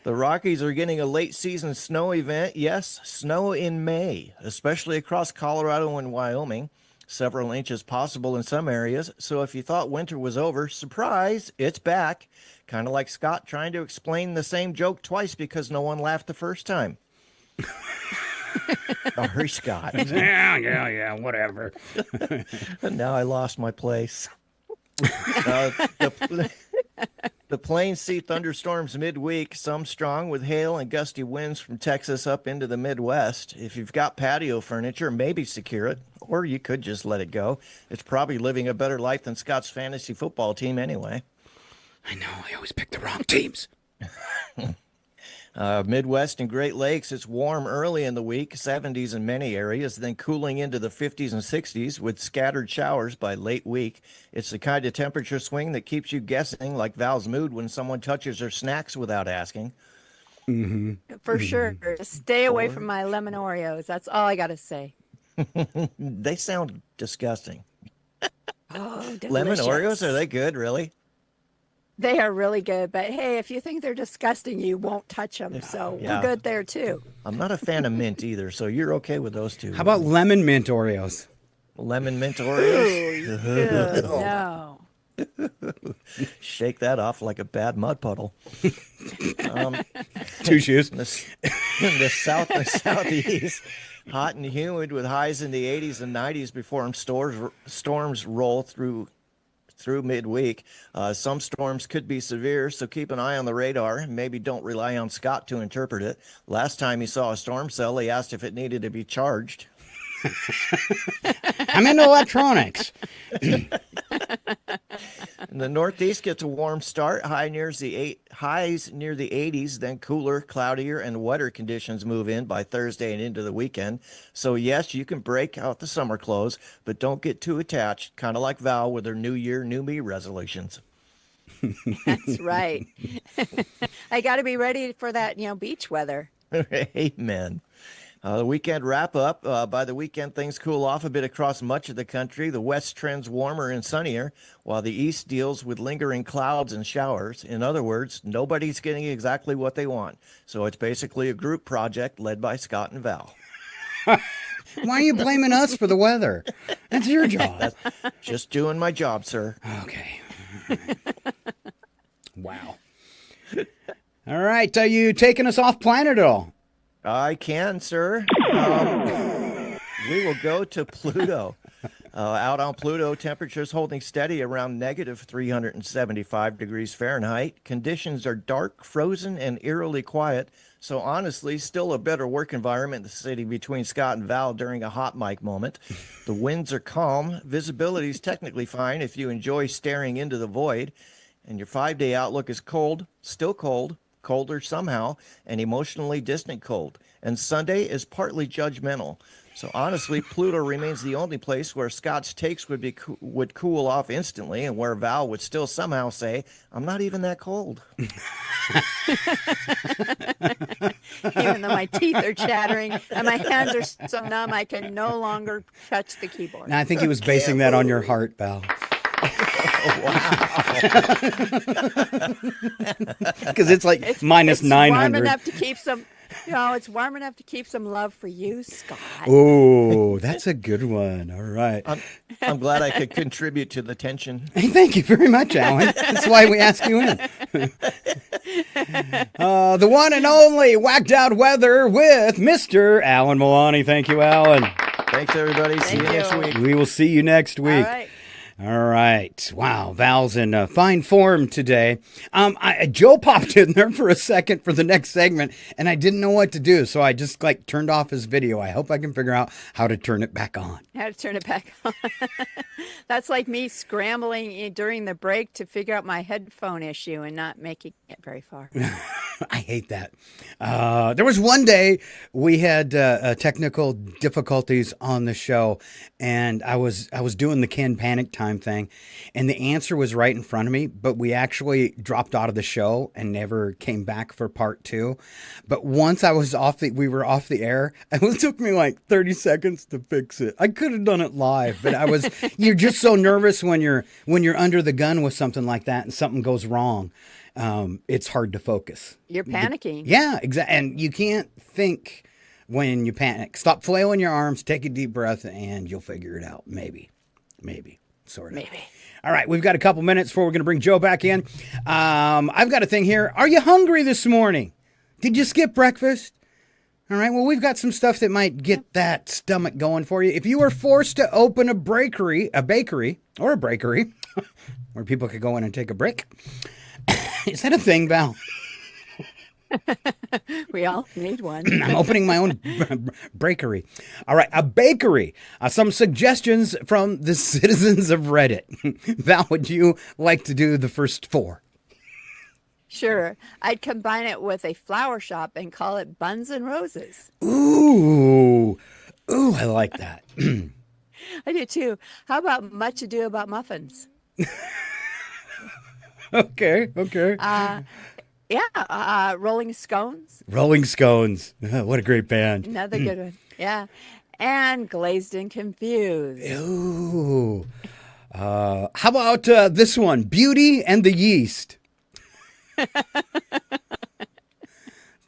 The Rockies are getting a late season snow event. Yes, snow in May, especially across Colorado and Wyoming. Several inches possible in some areas. So if you thought winter was over, surprise, it's back. Kind of like Scott trying to explain the same joke twice because no one laughed the first time. Sorry, Scott. Yeah, whatever. Now I lost my place. The plains see thunderstorms midweek, some strong with hail and gusty winds from Texas up into the Midwest. If you've got patio furniture, maybe secure it, or you could just let it go. It's probably living a better life than Scott's fantasy football team anyway. I know, I always pick the wrong teams. Midwest and Great Lakes, it's warm early in the week, 70s in many areas, then cooling into the 50s and 60s with scattered showers by late week. It's the kind of temperature swing that keeps you guessing, like Val's mood when someone touches her snacks without asking. For sure. Stay away from my lemon Oreos. That's all I got to say. They sound disgusting. Oh, delicious. Lemon Oreos, are they good, really? They are really good, but hey, if you think they're disgusting, you won't touch them. So we're good there too. I'm not a fan of mint either, so you're okay with those two. How about lemon mint Oreos? Lemon mint Oreos? No. Shake that off like a bad mud puddle. Two shoes. In the south and southeast, hot and humid with highs in the 80s and 90s before storms roll through midweek. Some storms could be severe, so keep an eye on the radar and maybe don't rely on Scott to interpret it. Last time he saw a storm cell, he asked if it needed to be charged. I'm into electronics. In the Northeast gets a warm start. Highs near the 80s, then cooler, cloudier, and wetter conditions move in by Thursday and into the weekend. So yes, you can break out the summer clothes, but don't get too attached, kind of like Val with her New Year, New Me resolutions. That's right. I got to be ready for that, beach weather. Amen. The weekend wrap up. By the weekend, things cool off a bit across much of the country. The west trends warmer and sunnier, while the east deals with lingering clouds and showers. In other words, nobody's getting exactly what they want. So it's basically a group project led by Scott and Val. Why are you blaming us for the weather? That's your job. That's just doing my job, sir. Okay. Wow. All right. Are you taking us off planet at all? I can, sir. We will go to Pluto. Out on Pluto, temperatures holding steady around negative 375 degrees Fahrenheit. Conditions are dark, frozen, and eerily quiet. So honestly, still a better work environment in the city between Scott and Val during a hot mic moment. The winds are calm. Visibility is technically fine if you enjoy staring into the void. And your 5-day outlook is cold, still cold, colder somehow, and emotionally distant cold. And Sunday is partly judgmental. So honestly, Pluto remains the only place where Scott's takes would cool off instantly, and where Val would still somehow say, "I'm not even that cold." Even though my teeth are chattering and my hands are so numb, I can no longer touch the keyboard. Now, I think he was basing that on your heart, Val. Because it's like minus 900. Warm enough to keep some. It's warm enough to keep some love for you, Scott. Oh, that's a good one. All right. I'm glad I could contribute to the tension. Hey, thank you very much, Alan. That's why we asked you in. The one and only Whacked Out Weather with Mr. Alan Milani. Thank you, Alan. Thanks, everybody. See you next week. We will see you next week. All right. All right. Wow. Val's in fine form today. Joe popped in there for a second for the next segment, and I didn't know what to do. So I just turned off his video. I hope I can figure out how to turn it back on. How to turn it back on. That's like me scrambling during the break to figure out my headphone issue and not making it very far. I hate that. There was one day we had technical difficulties on the show, and I was doing the canned panic time thing, and the answer was right in front of me, but we actually dropped out of the show and never came back for part 2. But once we were off the air, it took me like 30 seconds to fix it. I could have done it live, but you're just so nervous when you're under the gun with something like that and something goes wrong. It's hard to focus. You're panicking. Yeah, exactly. And you can't think when you panic. Stop flailing your arms, take a deep breath, and you'll figure it out. Maybe. Sort of. Maybe. All right, we've got a couple minutes before we're going to bring Joe back in. I've got a thing here. Are you hungry this morning? Did you skip breakfast? All right, well, we've got some stuff that might get that stomach going for you. If you were forced to open a bakery, where people could go in and take a break. Is that a thing, Val? We all need one. I'm opening my own bakery. All right, a bakery. Some suggestions from the citizens of Reddit. Val, would you like to do the first 4? Sure. I'd combine it with a flower shop and call it Buns and Roses. Ooh, I like that. I do too. How about Much Ado About Muffins? Okay. Rolling Scones. Rolling Scones. What a great band. Another good one. Yeah. And Glazed and Confused. Ooh. How about this one? Beauty and the Yeast.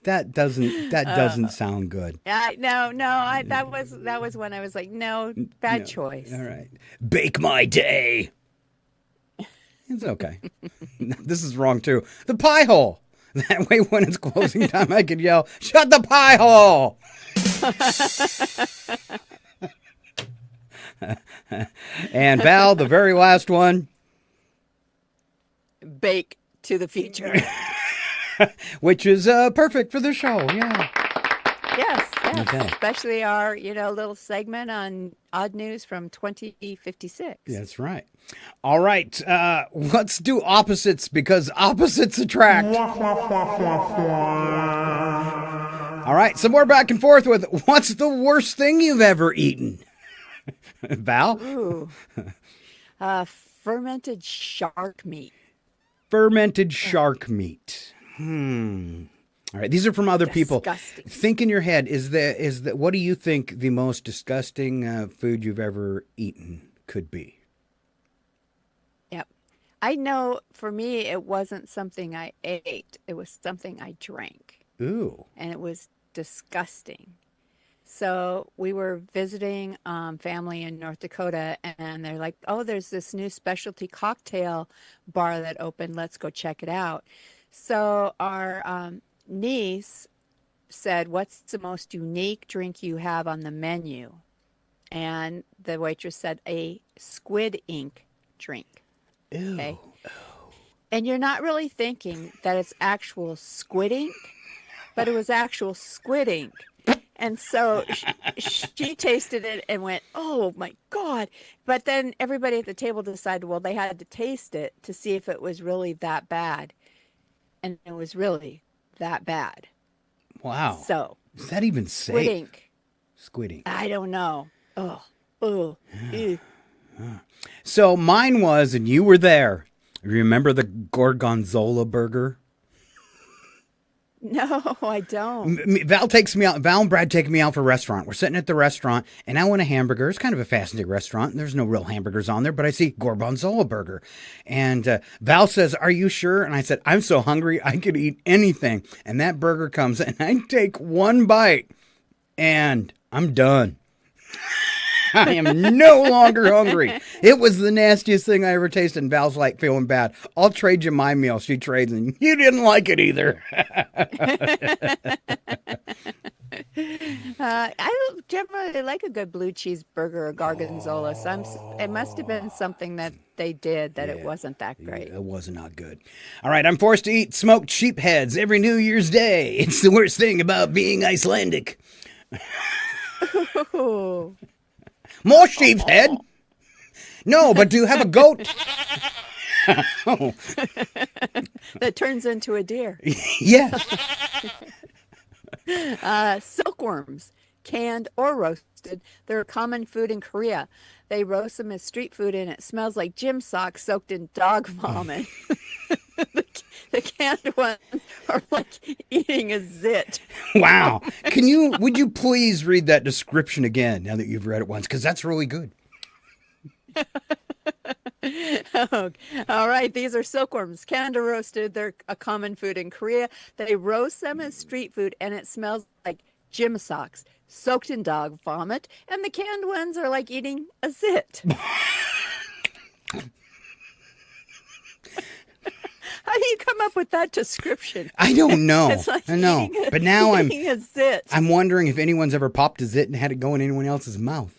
That doesn't sound good. No. That was when I was like, no, bad choice. All right. Bake My Day. It's okay. This is wrong too. The Pie Hole. That way when it's closing time I could yell, "Shut the pie hole!" And Val, the very last one. Bake to the Future. Which is perfect for the show, yeah. Yes. Okay. Especially our, little segment on odd news from 2056. That's right. All right, let's do opposites because opposites attract. All right, some more back and forth with what's the worst thing you've ever eaten? Val? Ooh. Fermented shark meat. Fermented shark meat. All right, these are from other people. Think in your head, what do you think the most disgusting food you've ever eaten could be? Yep. I know for me, it wasn't something I ate. It was something I drank. Ooh. And it was disgusting. So we were visiting family in North Dakota, and they're like, oh, there's this new specialty cocktail bar that opened. Let's go check it out. So our niece said, what's the most unique drink you have on the menu? And the waitress said, a squid ink drink. Ew. Okay. And you're not really thinking that it's actual squid ink, but it was actual squid ink. And so she tasted it and went, oh my God. But then everybody at the table decided, well, they had to taste it to see if it was really that bad. And it was really that bad. Wow. So is that even safe? Squid ink. Squid ink. I don't know. Oh. So mine was, and you were there. Remember the Gorgonzola burger? No, I don't. Val and Brad take me out for a restaurant. We're sitting at the restaurant, and I want a hamburger. It's kind of a fast food restaurant, and there's no real hamburgers on there, but I see Gorgonzola burger. And Val says, are you sure? And I said, I'm so hungry, I could eat anything. And that burger comes, and I take one bite, and I'm done. I am no longer hungry. It was the nastiest thing I ever tasted. And Val's like feeling bad. I'll trade you my meal. She trades, and you didn't like it either. I generally like a good blue cheeseburger or gorgonzola. So it must have been something that they did that it wasn't that great. It was not good. All right, I'm forced to eat smoked sheepheads every New Year's Day. It's the worst thing about being Icelandic. Ooh. More sheep's head? No, but do you have a goat? Oh. That turns into a deer. Yes. Silkworms, canned or roasted. They're a common food in Korea. They roast them as street food, and it smells like gym socks soaked in dog vomit. The canned ones are like eating a zit. Wow. Would you please read that description again now that you've read it once? Because that's really good. All right. These are silkworms, canned or roasted. They're a common food in Korea. They roast them as street food, and it smells like gym socks soaked in dog vomit. And the canned ones are like eating a zit. How do you come up with that description? I don't know. It's like I know. But now I'm wondering if anyone's ever popped a zit and had it go in anyone else's mouth.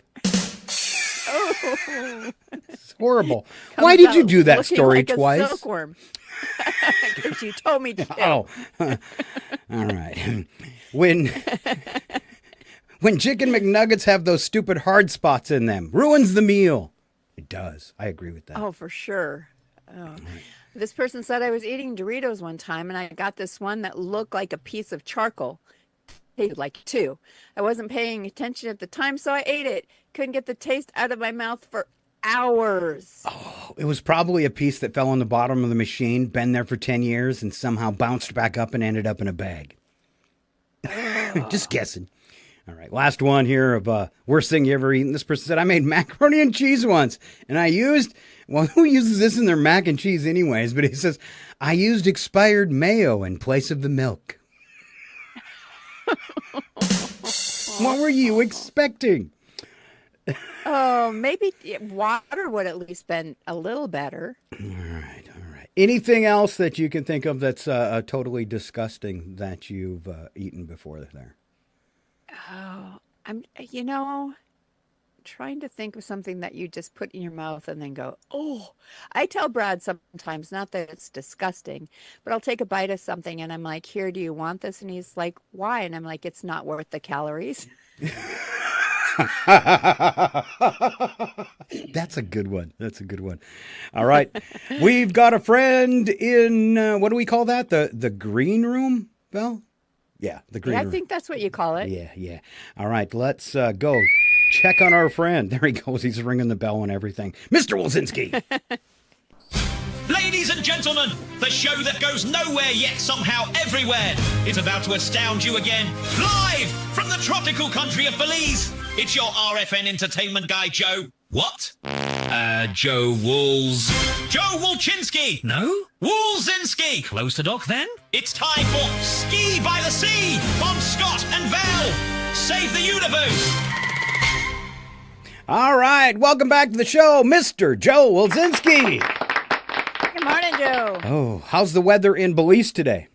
Oh. It's horrible. Why did you do that story like twice? A silkworm. Because you told me to. Oh. All right. When chicken McNuggets have those stupid hard spots in them, ruins the meal. It does. I agree with that. Oh, for sure. Oh. This person said I was eating Doritos one time and I got this one that looked like a piece of charcoal. Tasted like two. I wasn't paying attention at the time, so I ate it. Couldn't get the taste out of my mouth for hours. Oh, it was probably a piece that fell on the bottom of the machine, been there for 10 years, and somehow bounced back up and ended up in a bag. Just guessing. All right, last one here of worst thing you ever eaten. This person said, I made macaroni and cheese once, and I used, well, who uses this in their mac and cheese anyways? But he says, I used expired mayo in place of the milk. What were you expecting? Oh, maybe water would at least been a little better. All right. Anything else that you can think of that's totally disgusting that you've eaten before there? Oh, I'm trying to think of something that you just put in your mouth and then go, oh. I tell Brad sometimes, not that it's disgusting, but I'll take a bite of something and I'm like, here, do you want this? And he's like, why? And I'm like, it's not worth the calories. That's a good one. All right. We've got a friend in, what do we call that? The green room, Val? Yeah, the green room. I think that's what you call it. Yeah. All right, let's go check on our friend. There he goes. He's ringing the bell and everything. Mr. Wilczynski. Ladies and gentlemen, the show that goes nowhere yet somehow everywhere is about to astound you again. Live from the tropical country of Belize, it's your RFN entertainment guy, Joe. What? Joe Wools. Joe Wolczynski. No? Woolzinski. Close to Doc, then? It's time for Ski by the Sea on Scott and Val. Save the universe. All right, welcome back to the show, Mr. Joe Wolczynski. Good morning, Joe. Oh, how's the weather in Belize today?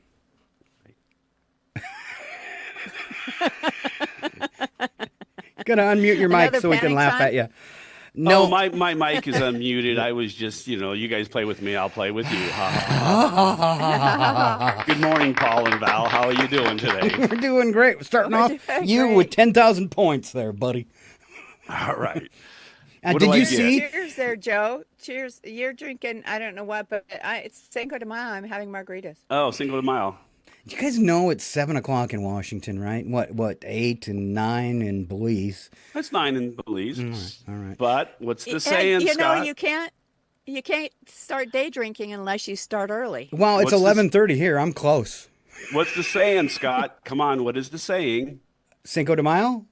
Gotta unmute your mic so we can laugh at you. No, my mic is unmuted. I was just, you guys play with me, I'll play with you. Good morning, Paul and Val. How are you doing today? We're doing great. We're starting off with 10,000 points there, buddy. All right. Did you see? Cheers there, Joe. Cheers. You're drinking, I don't know what, but it's Cinco de Mayo. I'm having margaritas. Oh, Cinco de Mayo. You guys know it's 7 o'clock in Washington, right? What, 8 and 9 in Belize? That's 9 in Belize. All right. But what's the saying, Scott? You can't start day drinking unless you start early. Well, it's 11:30 here. I'm close. What's the saying, Scott? Come on, what is the saying? Cinco de Mayo?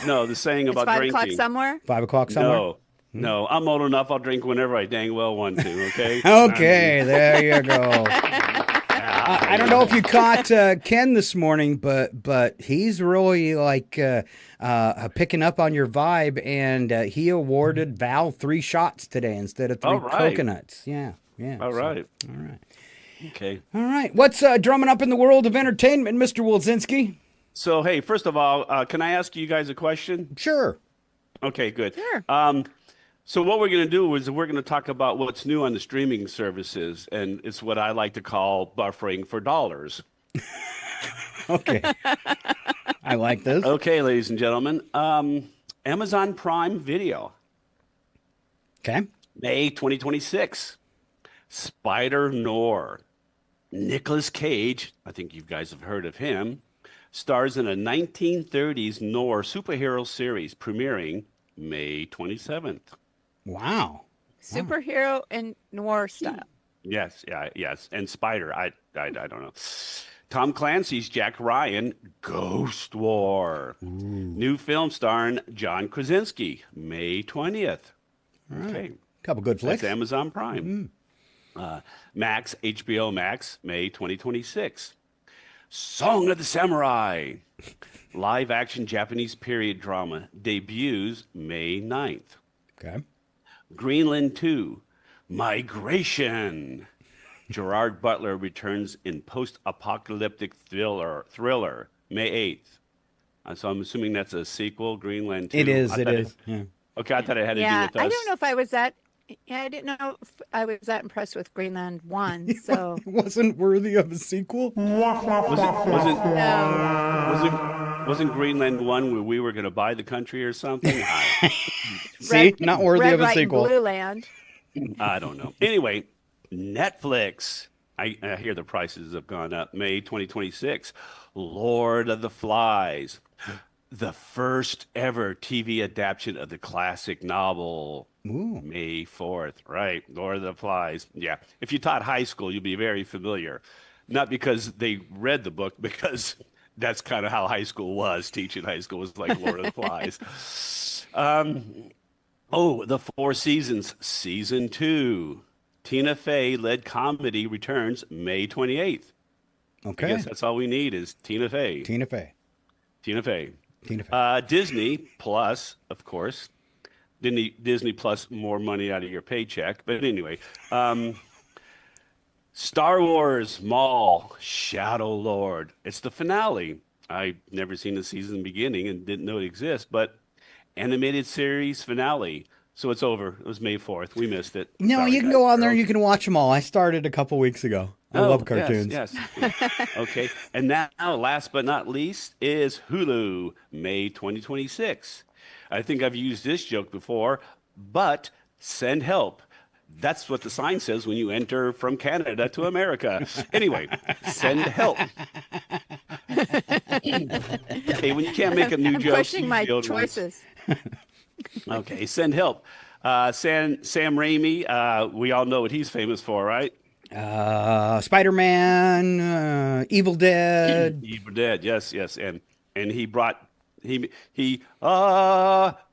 No, the saying about 5 drinking. 5 o'clock somewhere? 5 o'clock somewhere? No, I'm old enough. I'll drink whenever I dang well want to, okay? Okay, there you go. I don't know if you caught Ken this morning, but he's really picking up on your vibe, and he awarded Val 3 shots today instead of 3 coconuts. Yeah. All right. Okay. All right. What's drumming up in the world of entertainment, Mr. Wolczynski? So, hey, first of all, can I ask you guys a question? Sure. Okay, good. Sure. So what we're going to do is we're going to talk about what's new on the streaming services, and it's what I like to call buffering for dollars. Okay. I like this. Okay, ladies and gentlemen. Amazon Prime Video. Okay. May 2026. Spider-Noir. Nicolas Cage, I think you guys have heard of him, stars in a 1930s noir superhero series premiering May 27th. Wow. Superhero and noir style. Yes. And Spider, I don't know. Tom Clancy's Jack Ryan, Ghost War. Ooh. New film starring John Krasinski, May 20th. All right. Okay. Couple good flicks. That's Amazon Prime. Max, HBO Max, May 2026. Song of the Samurai. Live action Japanese period drama debuts May 9th. Okay. Greenland 2, Migration. Gerard Butler returns in post-apocalyptic thriller May 8th. So I'm assuming that's a sequel, Greenland 2. It is. Yeah. Okay, I thought it had to do with us. I don't know if I was that. I didn't know if I was that impressed with Greenland 1. So it wasn't worthy of a sequel. Wasn't Greenland 1 where we were going to buy the country or something? See, not worthy Red, of a White, sequel. And Blue Land. I don't know. Anyway, Netflix. I hear the prices have gone up. May 2026. Lord of the Flies. The first ever TV adaptation of the classic novel. Ooh. May 4th. Right. Lord of the Flies. Yeah. If you taught high school, you'd be very familiar. Not because they read the book, because that's kind of how high school was. Teaching high school was like Lord of the Flies. The Four Seasons, Season 2. Tina Fey-led comedy returns May 28th. Okay. I guess that's all we need is Tina Fey. Tina Fey. Disney Plus, of course. Disney Plus, more money out of your paycheck. But anyway, Star Wars Maul, Shadow Lord. It's the finale. I've never seen the season beginning and didn't know it exists, but animated series finale. So it's over. It was May 4th. We missed it. No, Sorry, you can guys, go on there and girls. you can watch them all. I started a couple weeks ago. I love cartoons. Yes. Okay. And now, last but not least, is Hulu, May 2026. I think I've used this joke before, but send help. That's what the sign says when you enter from Canada to America. Anyway, send help. Okay, when you can't make a new joke, Pushing my choices. Okay, send help. Sam Raimi, we all know what he's famous for, right? Spider-Man, Evil Dead. Evil Dead, yes. And he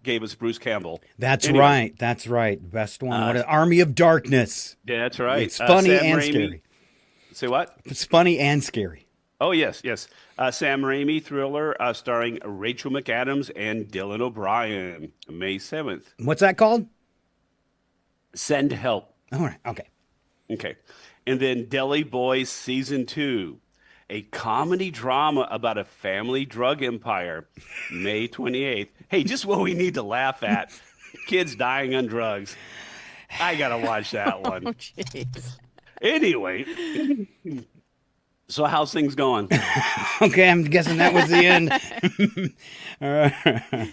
gave us Bruce Campbell. That's Anyway. right. That's right. Best one. What Army of Darkness. Yeah, that's right. It's funny Sam and Raimi. scary. Say what? It's funny and scary. Oh, yes. Sam Raimi thriller starring Rachel McAdams and Dylan O'Brien, May 7th. What's that called? Send help. All right. Okay. And then Deli Boys Season 2, a comedy drama about a family drug empire, May 28th. Hey, just what we need to laugh at. Kids dying on drugs. I got to watch that one. Oh, jeez. Anyway, so how's things going? Okay, I'm guessing that was the end. All right.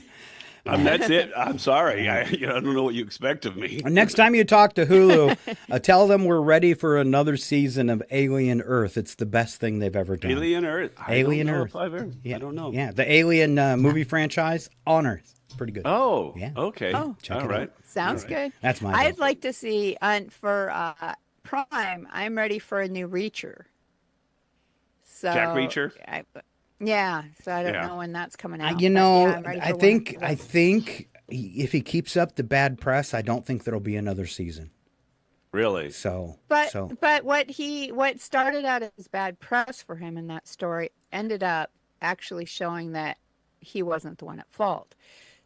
That's it. I'm sorry. I don't know what you expect of me. Next time you talk to Hulu, tell them we're ready for another season of Alien Earth. It's the best thing they've ever done. Alien Earth. Alien I don't know Earth. if I've ever, Yeah. I don't know. Yeah, the Alien movie franchise on Earth. Pretty good. Oh, yeah. Okay. Oh, check All it right. out. Sounds good. That's my I'd vote. like to see for Prime. I'm ready for a new Reacher. So Jack Reacher? So I don't know when that's coming out. You but know, yeah, I'm ready I for think one. if he keeps up the bad press, I don't think there'll be another season. Really? But so what started out as bad press for him in that story ended up actually showing that he wasn't the one at fault.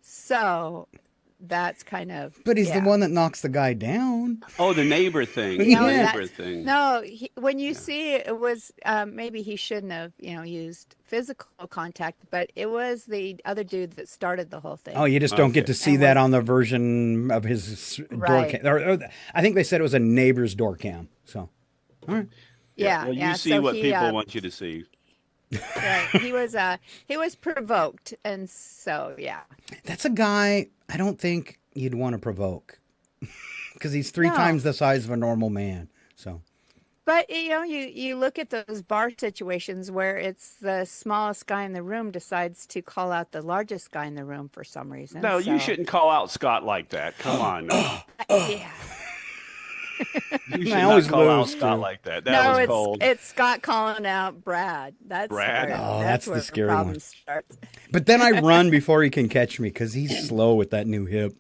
So that's kind of. But he's the one that knocks the guy down. Oh, the neighbor thing. Yeah. The neighbor thing. No, when you see it was maybe he shouldn't have used physical contact, but it was the other dude that started the whole thing. Oh, you just don't get to see that on the version of his door Right. cam. Or I think they said it was a neighbor's door cam. So, all right. Yeah. Well, you see so what he, people want you to see. Right. He was provoked, and so yeah. That's a guy I don't think you'd want to provoke because he's three No. times the size of a normal man. So, But you look at those bar situations where it's the smallest guy in the room decides to call out the largest guy in the room for some reason. No, you so- shouldn't call out Scott like that. Come on. No. Yeah. You should I not always call out lose, Scott too. like that. That was cold. it's Scott calling out Brad. That's Brad? where, Oh, that's that's the where scary problem one. starts. but then I run before he can catch me because he's slow with that new hip.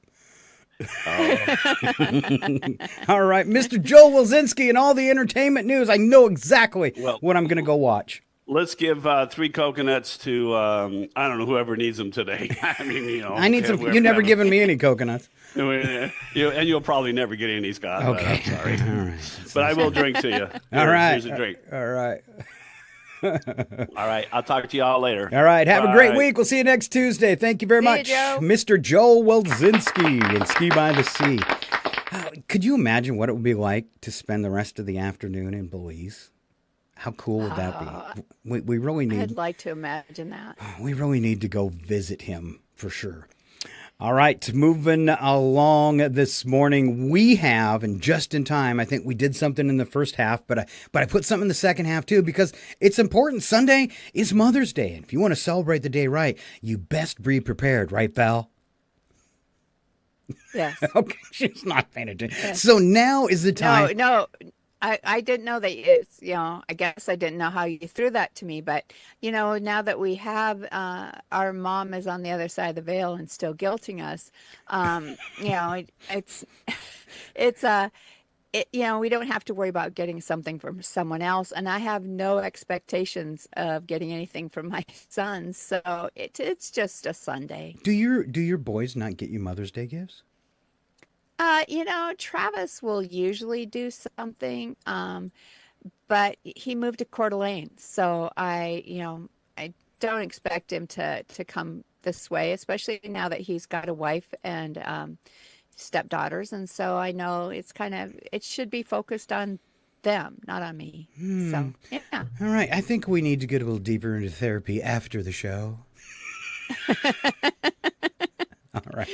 All right, Mr. Joe Wilzinski and all the entertainment news. I know exactly what I'm going to go watch. Let's give 3 coconuts to, I don't know, whoever needs them today. I mean, I need some. You never given me any coconuts. And you'll probably never get any, Scott. Okay. I'm sorry. All right. But I will drink to you. All right. Here's a drink. All right. All right. I'll talk to you all later. All right. Have a great Bye. week. We'll see you next Tuesday. Thank you very See you, much, Joe. Mr. Joe Wilzinski and Ski by the Sea. Could you imagine what it would be like to spend the rest of the afternoon in Belize? How cool would that be? We really need. I'd like to imagine that. We really need to go visit him for sure. All right, moving along this morning, we have, and just in time, I think we did something in the first half, but I put something in the second half too, because it's important. Sunday is Mother's Day, and if you want to celebrate the day right, you best be prepared, right, Val? Yes. Okay, she's not paying attention. Yes. So now is the time. No, I didn't know that it's, I guess I didn't know how you threw that to me, but, now that we have, our mom is on the other side of the veil and still guilting us, we don't have to worry about getting something from someone else. And I have no expectations of getting anything from my sons. So it's just a Sunday. Do your boys not get you Mother's Day gifts? Travis will usually do something, but he moved to Coeur d'Alene, so I don't expect him to come this way, especially now that he's got a wife and stepdaughters, and so I know it should be focused on them, not on me. So, yeah. All right, I think we need to get a little deeper into therapy after the show. All right.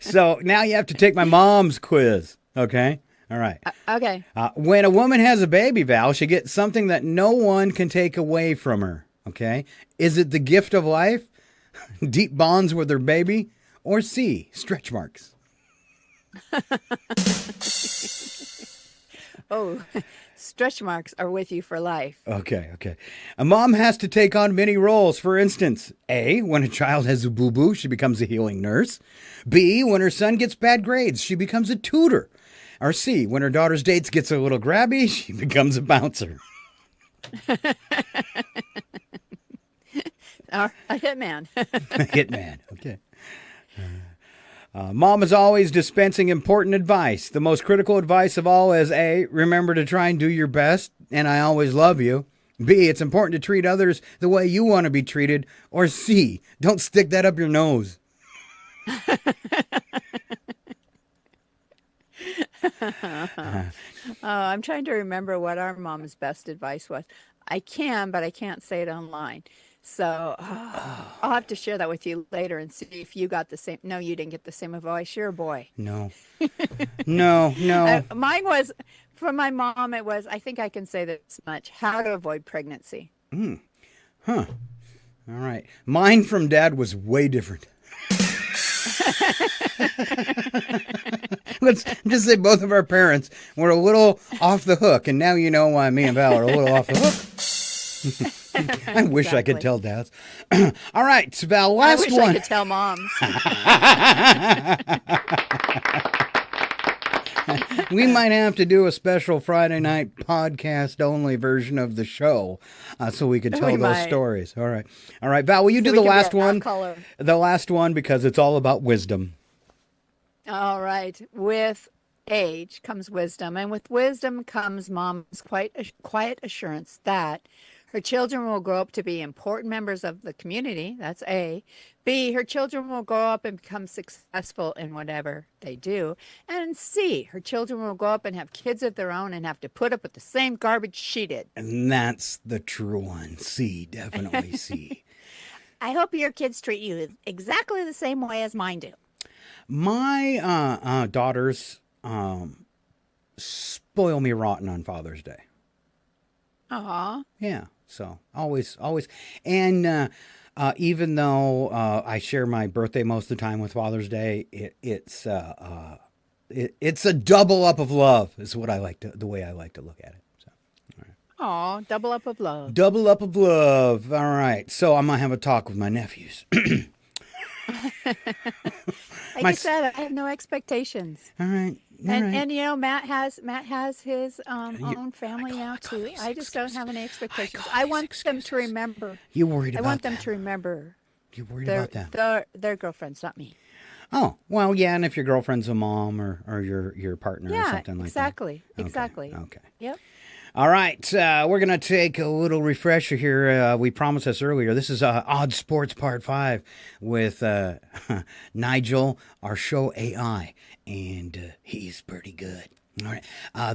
So now you have to take my mom's quiz. Okay. All right. Okay. When a woman has a baby, Val, she gets something that no one can take away from her. Okay. Is it the gift of life, deep bonds with her baby, or C, stretch marks? Oh, stretch marks are with you for life. Okay. A mom has to take on many roles. For instance, A, when a child has a boo-boo, she becomes a healing nurse. B, when her son gets bad grades, she becomes a tutor. Or C, when her daughter's dates gets a little grabby, she becomes a bouncer. A hitman. A hitman, okay. Mom is always dispensing important advice. The most critical advice of all is A, remember to try and do your best, and I always love you. B, it's important to treat others the way you want to be treated. Or C, don't stick that up your nose. I'm trying to remember what our mom's best advice was. I can, but I can't say it online. So I'll have to share that with you later and see if you got the same. No, you didn't get the same advice. You're a boy. No. No. Mine was, from my mom, it was, I think I can say this much, how to avoid pregnancy. Huh. All right. Mine from Dad was way different. Let's just say both of our parents were a little off the hook, and now you know why me and Val are a little off the hook. I wish I could tell dads. All right, Val, last one. I wish I could tell moms. We might have to do a special Friday night podcast only version of the show so we could tell those stories. All right, Val, will you do the last one? The last one, because it's all about wisdom. All right. With age comes wisdom, and with wisdom comes mom's quiet assurance that her children will grow up to be important members of the community. That's A. B, her children will grow up and become successful in whatever they do. And C, her children will grow up and have kids of their own and have to put up with the same garbage she did. And that's the true one. C, definitely C. I hope your kids treat you exactly the same way as mine do. My daughters spoil me rotten on Father's Day. Aw. Yeah. So always. And even though I share my birthday most of the time with Father's Day, it's a double up of love is what the way I like to look at it. So, all right. Aw, double up of love. Double up of love. All right. So I'm going to have a talk with my nephews. Like I said, I have no expectations. All right. And Matt has his own family now too. I just don't have any expectations. I want them to remember. You worried about that? I want them to remember. You're worried about them? Their girlfriends, not me. Oh, well, yeah, and if your girlfriend's a mom or your partner or something like that. Exactly. Okay. Yep. All right, we're going to take a little refresher here. We promised this earlier. This is Odd Sports Part 5 with Nigel, our show AI, and he's pretty good. All right,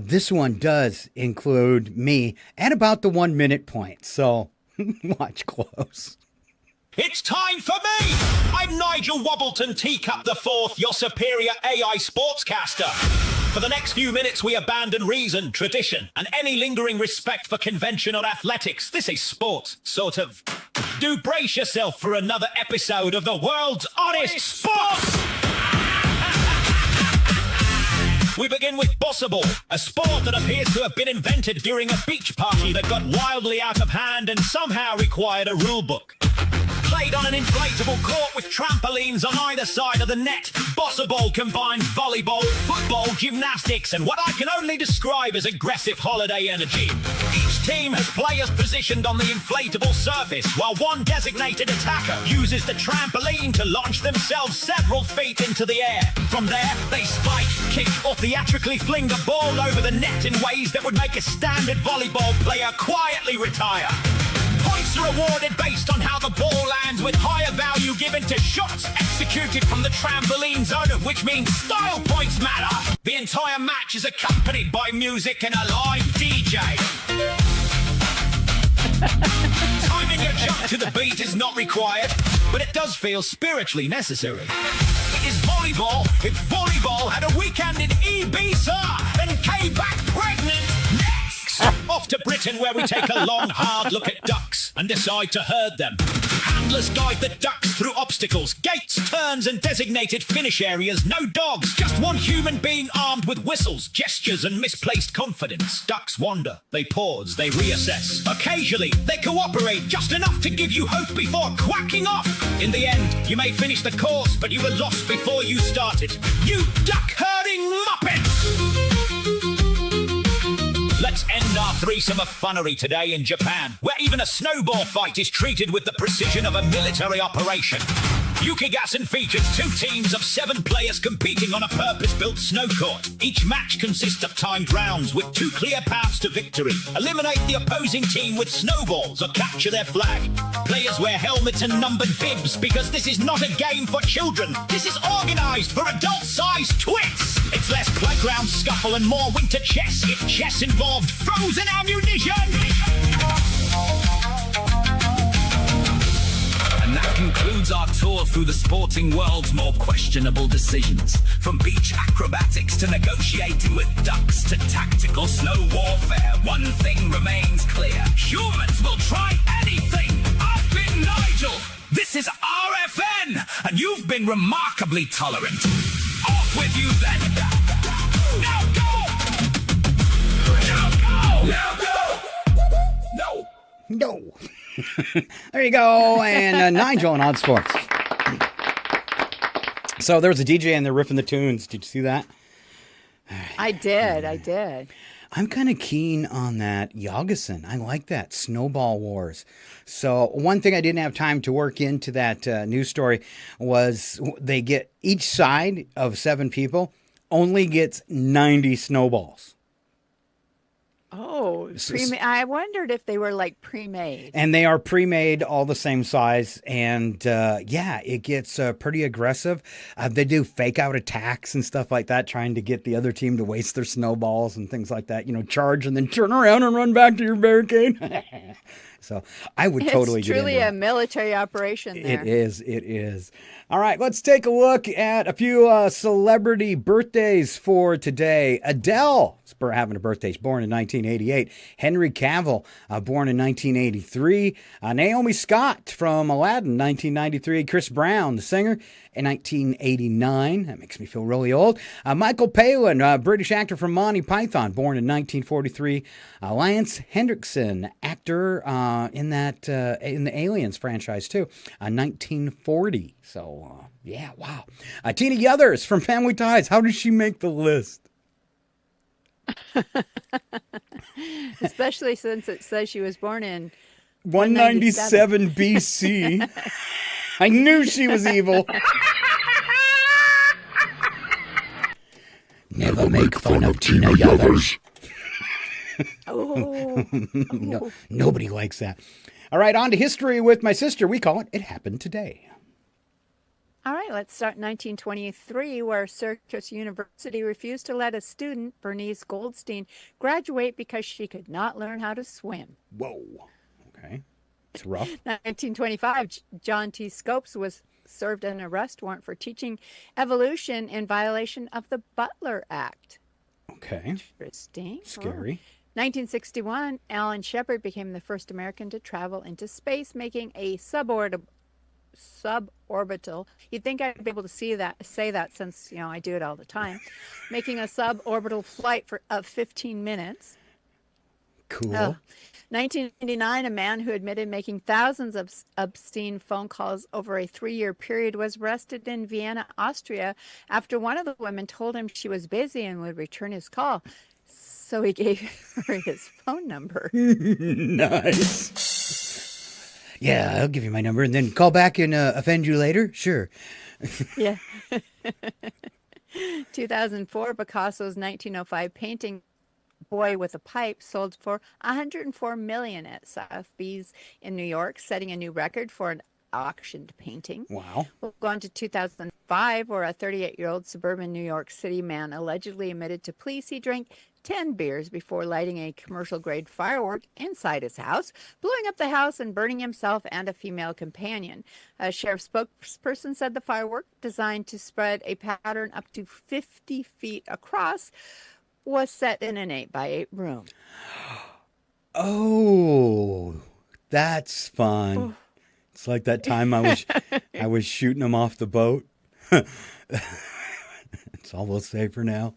this one does include me at about the 1 minute point, so watch close. It's time for me! I'm Nigel Wobbleton Teacup the Fourth, your superior AI sportscaster. For the next few minutes, we abandon reason, tradition, and any lingering respect for convention or athletics. This is sport, sort of. Do brace yourself for another episode of the world's honest sports! We begin with Bossable, a sport that appears to have been invented during a beach party that got wildly out of hand and somehow required a rule book. Played on an inflatable court with trampolines on either side of the net, Bossable combined volleyball, football, gymnastics, and what I can only describe as aggressive holiday energy. Each team has players positioned on the inflatable surface, while one designated attacker uses the trampoline to launch themselves several feet into the air. From there, they spike, kick, or theatrically fling the ball over the net in ways that would make a standard volleyball player quietly retire. Points are awarded based on how the ball lands, with higher value given to shots executed from the trampoline zone, which means style points matter. The entire match is accompanied by music and a live DJ. Timing your jump to the beat is not required, but it does feel spiritually necessary. It is volleyball if volleyball had a weekend in Ibiza and came back pregnant. Off to Britain, where we take a long, hard look at ducks and decide to herd them. Handlers guide the ducks through obstacles, gates, turns, and designated finish areas. No dogs, just one human being armed with whistles, gestures, and misplaced confidence. Ducks wander, they pause, they reassess. Occasionally, they cooperate just enough to give you hope before quacking off. In the end, you may finish the course, but you were lost before you started. You duck-herding muppets! Let's end our threesome of funnery today in Japan, where even a snowball fight is treated with the precision of a military operation. Yukigassen features 2 teams of 7 players competing on a purpose-built snow court. Each match consists of timed rounds with 2 clear paths to victory. Eliminate the opposing team with snowballs or capture their flag. Players wear helmets and numbered bibs because this is not a game for children. This is organized for adult-sized twits. It's less playground scuffle and more winter chess if chess involved frozen ammunition. And that concludes our tour through the sporting world's more questionable decisions. From beach acrobatics to negotiating with ducks to tactical snow warfare, one thing remains clear. Humans will try anything. I've been Nigel. This is RFN, and you've been remarkably tolerant. Off with you then. Now go! Now go! Now go! No! No! There you go, and Nigel on Odd Sports. So there was a DJ and they're riffing the tunes. Did you see that? I did. I'm kind of keen on that Yagasen. I like that. Snowball Wars. So one thing I didn't have time to work into that news story was they get each side of 7 people only gets 90 snowballs. Oh, I wondered if they were like pre-made. And they are pre-made, all the same size. And yeah, it gets pretty aggressive. They do fake out attacks and stuff like that, trying to get the other team to waste their snowballs and things like that. You know, charge and then turn around and run back to your barricade. So I would totally get into it. It's truly a military operation there. It is. All right, let's take a look at a few celebrity birthdays for today. Adele is having a birthday. She's born in 1988. Henry Cavill, born in 1983. Naomi Scott from Aladdin, 1993. Chris Brown, the singer, in 1989. That makes me feel really old. Michael Palin, British actor from Monty Python, born in 1943. Lance Hendrickson, actor in the Aliens franchise too, 1940. So yeah, wow. Tina Yothers from Family Ties. How did she make the list? Especially since it says she was born in 197 BC. I knew she was evil. Never make fun of Tina Yothers. Oh. No, nobody likes that. All right, on to history with my sister. We call it It Happened Today. All right, let's start in 1923, where Syracuse University refused to let a student, Bernice Goldstein, graduate because she could not learn how to swim. Whoa. Okay. It's rough. 1925, John T. Scopes was served an arrest warrant for teaching evolution in violation of the Butler Act. Okay. Interesting. Scary. 1961, Alan Shepard became the first American to travel into space, making a suborbital. You'd think I'd be able to say that since I do it all the time. Making a suborbital flight of 15 minutes. Cool. 1999, a man who admitted making thousands of obscene phone calls over a 3-year period was arrested in Vienna, Austria, after one of the women told him she was busy and would return his call. So he gave her his phone number. Nice. Yeah, I'll give you my number and then call back and offend you later. Sure. Yeah. 2004, Picasso's 1905 painting Boy with a Pipe sold for $104 million at Sotheby's in New York, setting a new record for an auctioned painting. Wow. We'll go on to 2005, where a 38-year-old suburban New York City man allegedly admitted to police he drank 10 beers before lighting a commercial-grade firework inside his house, blowing up the house and burning himself and a female companion. A sheriff's spokesperson said the firework, designed to spread a pattern up to 50 feet across, was set in an 8x8 room. Oh, that's fun. Oh. It's like that time I was shooting them off the boat. It's almost safer now.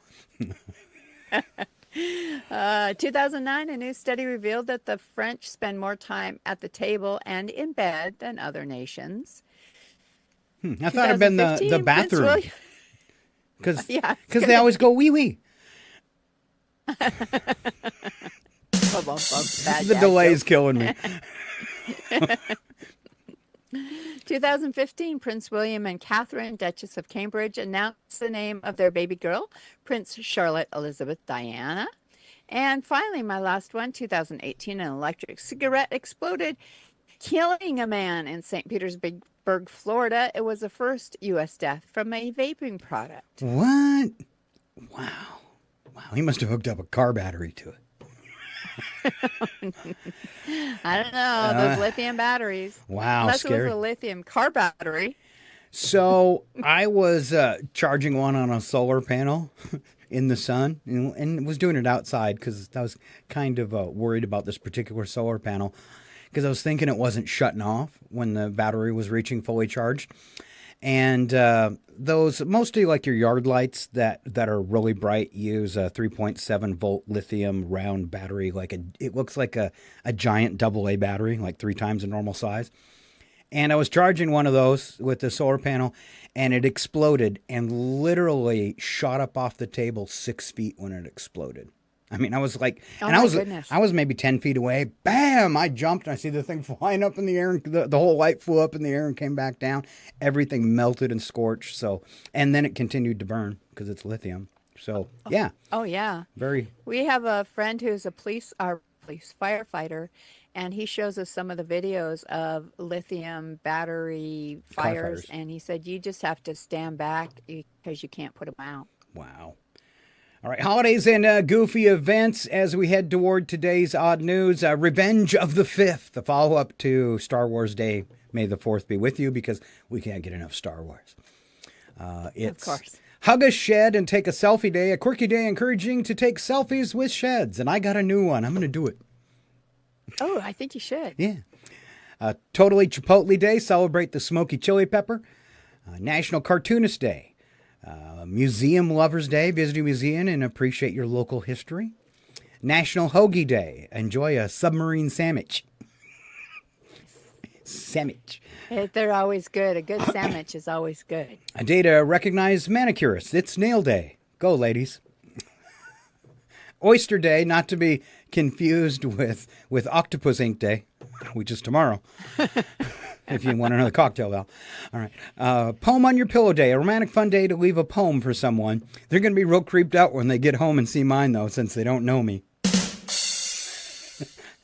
2009, a new study revealed that the French spend more time at the table and in bed than other nations. I thought it'd been the bathroom. Because they always go wee-wee. The delay is killing me. 2015, Prince William and Catherine, Duchess of Cambridge, announced the name of their baby girl, Prince Charlotte Elizabeth Diana. And finally, my last one, 2018, an electric cigarette exploded, killing a man in St. Petersburg, Florida. It was the first U.S. death from a vaping product. What? Wow. He must have hooked up a car battery to it. I don't know. Those lithium batteries. Wow, Unless scary. it was a lithium car battery. So I was charging one on a solar panel in the sun and was doing it outside because I was kind of worried about this particular solar panel because I was thinking it wasn't shutting off when the battery was reaching fully charged. And those, mostly like your yard lights that are really bright, use a 3.7 volt lithium round battery. It looks like a giant AA battery, like 3 times the normal size. And I was charging one of those with the solar panel, and it exploded and literally shot up off the table 6 feet when it exploded. I mean, I was like, I was maybe 10 feet away. Bam! I jumped and I see the thing flying up in the air, and the whole light flew up in the air and came back down. Everything melted and scorched. And then it continued to burn because it's lithium. So yeah. Oh yeah. We have a friend who's a police firefighter, and he shows us some of the videos of lithium battery fires, and he said you just have to stand back because you can't put them out. Wow. All right, holidays and goofy events as we head toward today's odd news. Revenge of the 5th, the follow-up to Star Wars Day. May the 4th be with you, because we can't get enough Star Wars. It's of course. Hug a Shed and Take a Selfie Day, a quirky day encouraging to take selfies with sheds. And I got a new one. I'm going to do it. Oh, I think you should. Yeah. Totally Chipotle Day, celebrate the smoky chili pepper. National Cartoonist Day. Museum Lovers Day, visit a museum and appreciate your local history. National Hoagie Day, enjoy a submarine sandwich. Sandwich. They're always good. A good sandwich is always good. A day to recognize manicurists. It's Nail Day. Go, ladies. Oyster Day, not to be confused with Octopus Ink Day, which is tomorrow. If you want another cocktail, Val. All right. Poem on Your Pillow Day, a romantic fun day to leave a poem for someone. They're going to be real creeped out when they get home and see mine, though, since they don't know me.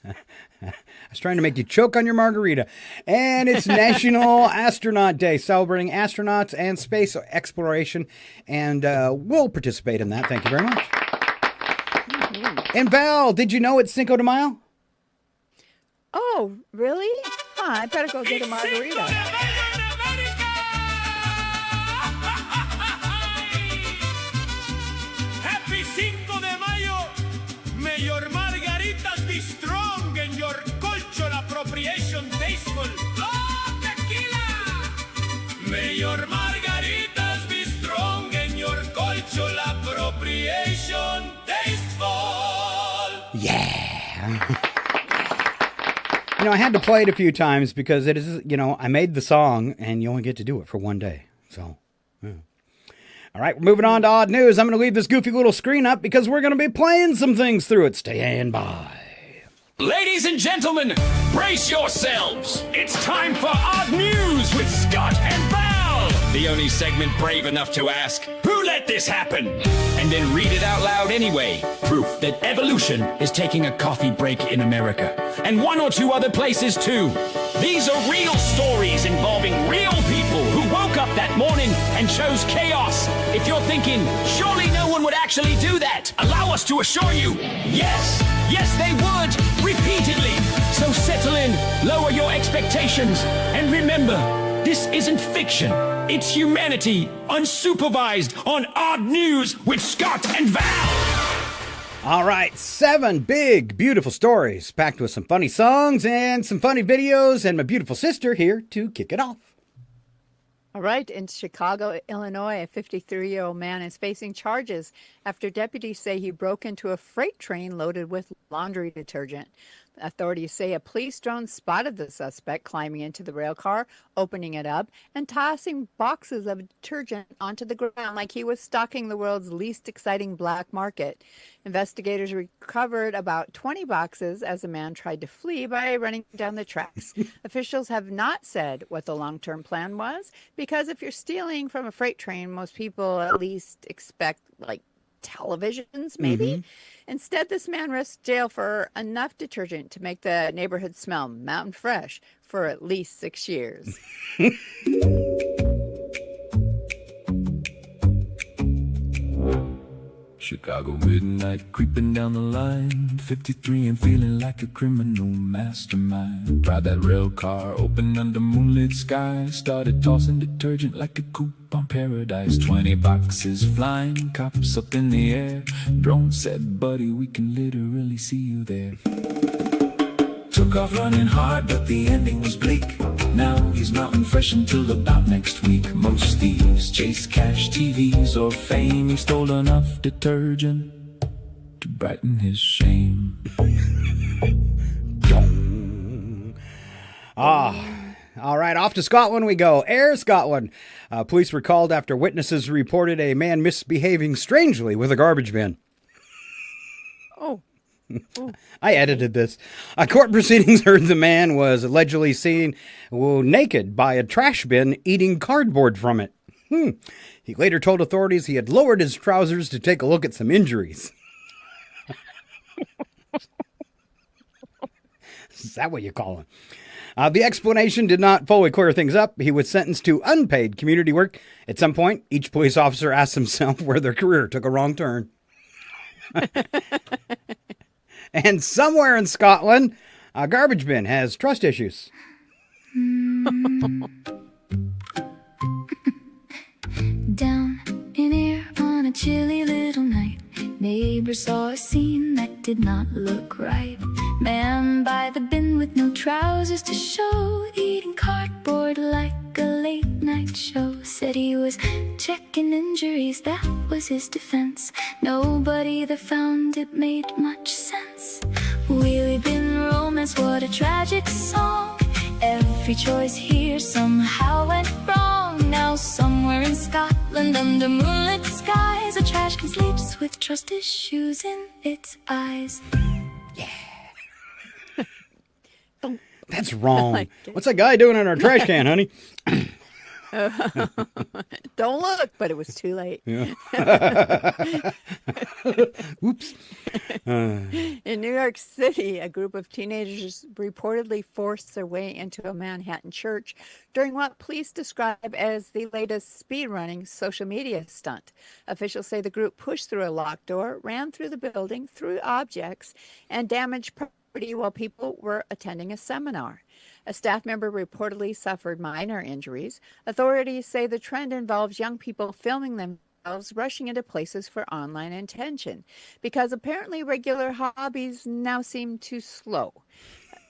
I was trying to make you choke on your margarita. And it's National Astronaut Day, celebrating astronauts and space exploration. And we'll participate in that. Thank you very much. Mm-hmm. And Val, did you know it's Cinco de Mayo? Oh, really? I better go get a margarita. Happy Cinco de Mayo. May your margaritas be strong and your cultural appropriation tasteful. Oh, tequila! May your margaritas be strong and your cultural appropriation tasteful. Yeah. I had to play it a few times because it is, I made the song and you only get to do it for one day. So, yeah. All right, we're moving on to odd news. I'm going to leave this goofy little screen up because we're going to be playing some things through it. Stand by. Ladies and gentlemen, brace yourselves. It's time for Odd News with Scott and Val. The only segment brave enough to ask, who let this happen? And then read it out loud anyway. Proof that evolution is taking a coffee break in America. And one or two other places too. These are real stories involving real people who woke up that morning and chose chaos. If you're thinking, surely no one would actually do that, allow us to assure you, yes. Yes, they would, repeatedly. So settle in, lower your expectations, and remember, this isn't fiction. It's humanity, unsupervised, on Odd News with Scott and Val. All right, 7 big, beautiful stories packed with some funny songs and some funny videos, and my beautiful sister here to kick it off. All right, in Chicago, Illinois, a 53-year-old man is facing charges after deputies say he broke into a freight train loaded with laundry detergent. Authorities say a police drone spotted the suspect climbing into the rail car, opening it up, and tossing boxes of detergent onto the ground like he was stalking the world's least exciting black market. Investigators recovered about 20 boxes as the man tried to flee by running down the tracks. Officials have not said what the long-term plan was, because if you're stealing from a freight train, most people at least expect, televisions, maybe? Mm-hmm. Instead, this man risks jail for enough detergent to make the neighborhood smell mountain fresh for at least 6 years. Chicago midnight, creeping down the line, 53 and feeling like a criminal mastermind. Ride that rail car, open under moonlit skies, started tossing detergent like a coupon paradise. 20 boxes flying, cops up in the air. Drone said, buddy, we can literally see you there. Took off running hard, but the ending was bleak. Now he's mountain fresh until about next week. Most thieves chase cash, TVs, or fame. He stole enough detergent to brighten his shame. All right, off to Scotland we go. Air Scotland. Police were called after witnesses reported a man misbehaving strangely with a garbage bin. Oh. I edited this. Court proceedings heard the man was allegedly seen naked by a trash bin eating cardboard from it. He later told authorities he had lowered his trousers to take a look at some injuries. Is that what you call him? The explanation did not fully clear things up. He was sentenced to unpaid community work. At some point, each police officer asked himself where their career took a wrong turn. And somewhere in Scotland, a garbage bin has trust issues. Down in here on a chilly little night, neighbors saw a scene that did not look right. Man by the bin with no trousers to show, eating cardboard like a late night show. Said he was checking injuries, that was his defense. Nobody that found it made much sense. Wheelie bin romance, what a tragic song. Every choice here somehow went wrong. Now somewhere in Scotland under moonlit skies, a trash can sleeps with trust issues in its eyes. That's wrong. What's that guy doing in our trash can, honey? Don't look, but it was too late. Yeah. Oops. In New York City, a group of teenagers reportedly forced their way into a Manhattan church during what police describe as the latest speedrunning social media stunt. Officials say the group pushed through a locked door, ran through the building, threw objects, and damaged property while people were attending a seminar. A staff member reportedly suffered minor injuries. Authorities say the trend involves young people filming themselves rushing into places for online attention because apparently regular hobbies now seem too slow.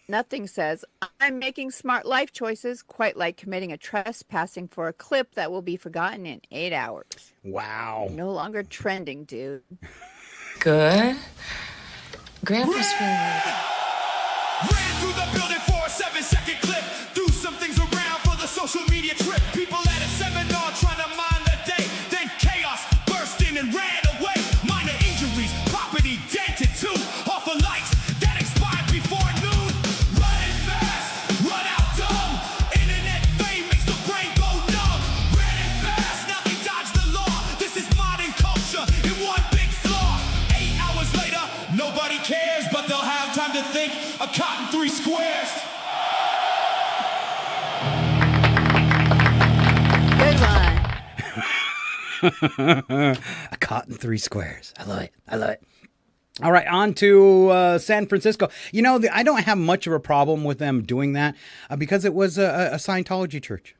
Nothing says, I'm making smart life choices, quite like committing a trespassing for a clip that will be forgotten in 8 hours. Wow. You're no longer trending, dude. Good. Grandpa's feeling ready. Ran through the building for a 7-second clip. Threw some things around for the social media trip. People at a seminar trying to mind the day. Then chaos burst in and ran away. Minor injuries, property dented too. Off of lights that expired before noon. Running fast, run out dumb. Internet fame makes the brain go numb. Running fast, now they dodge the law. This is modern culture in one big flaw. 8 hours later, nobody cares, but they'll have time to think. A cotton 3 squares. Good one. A cotton 3 squares. I love it. I love it. All right, on to San Francisco. You know, I don't have much of a problem with them doing that because it was a Scientology church.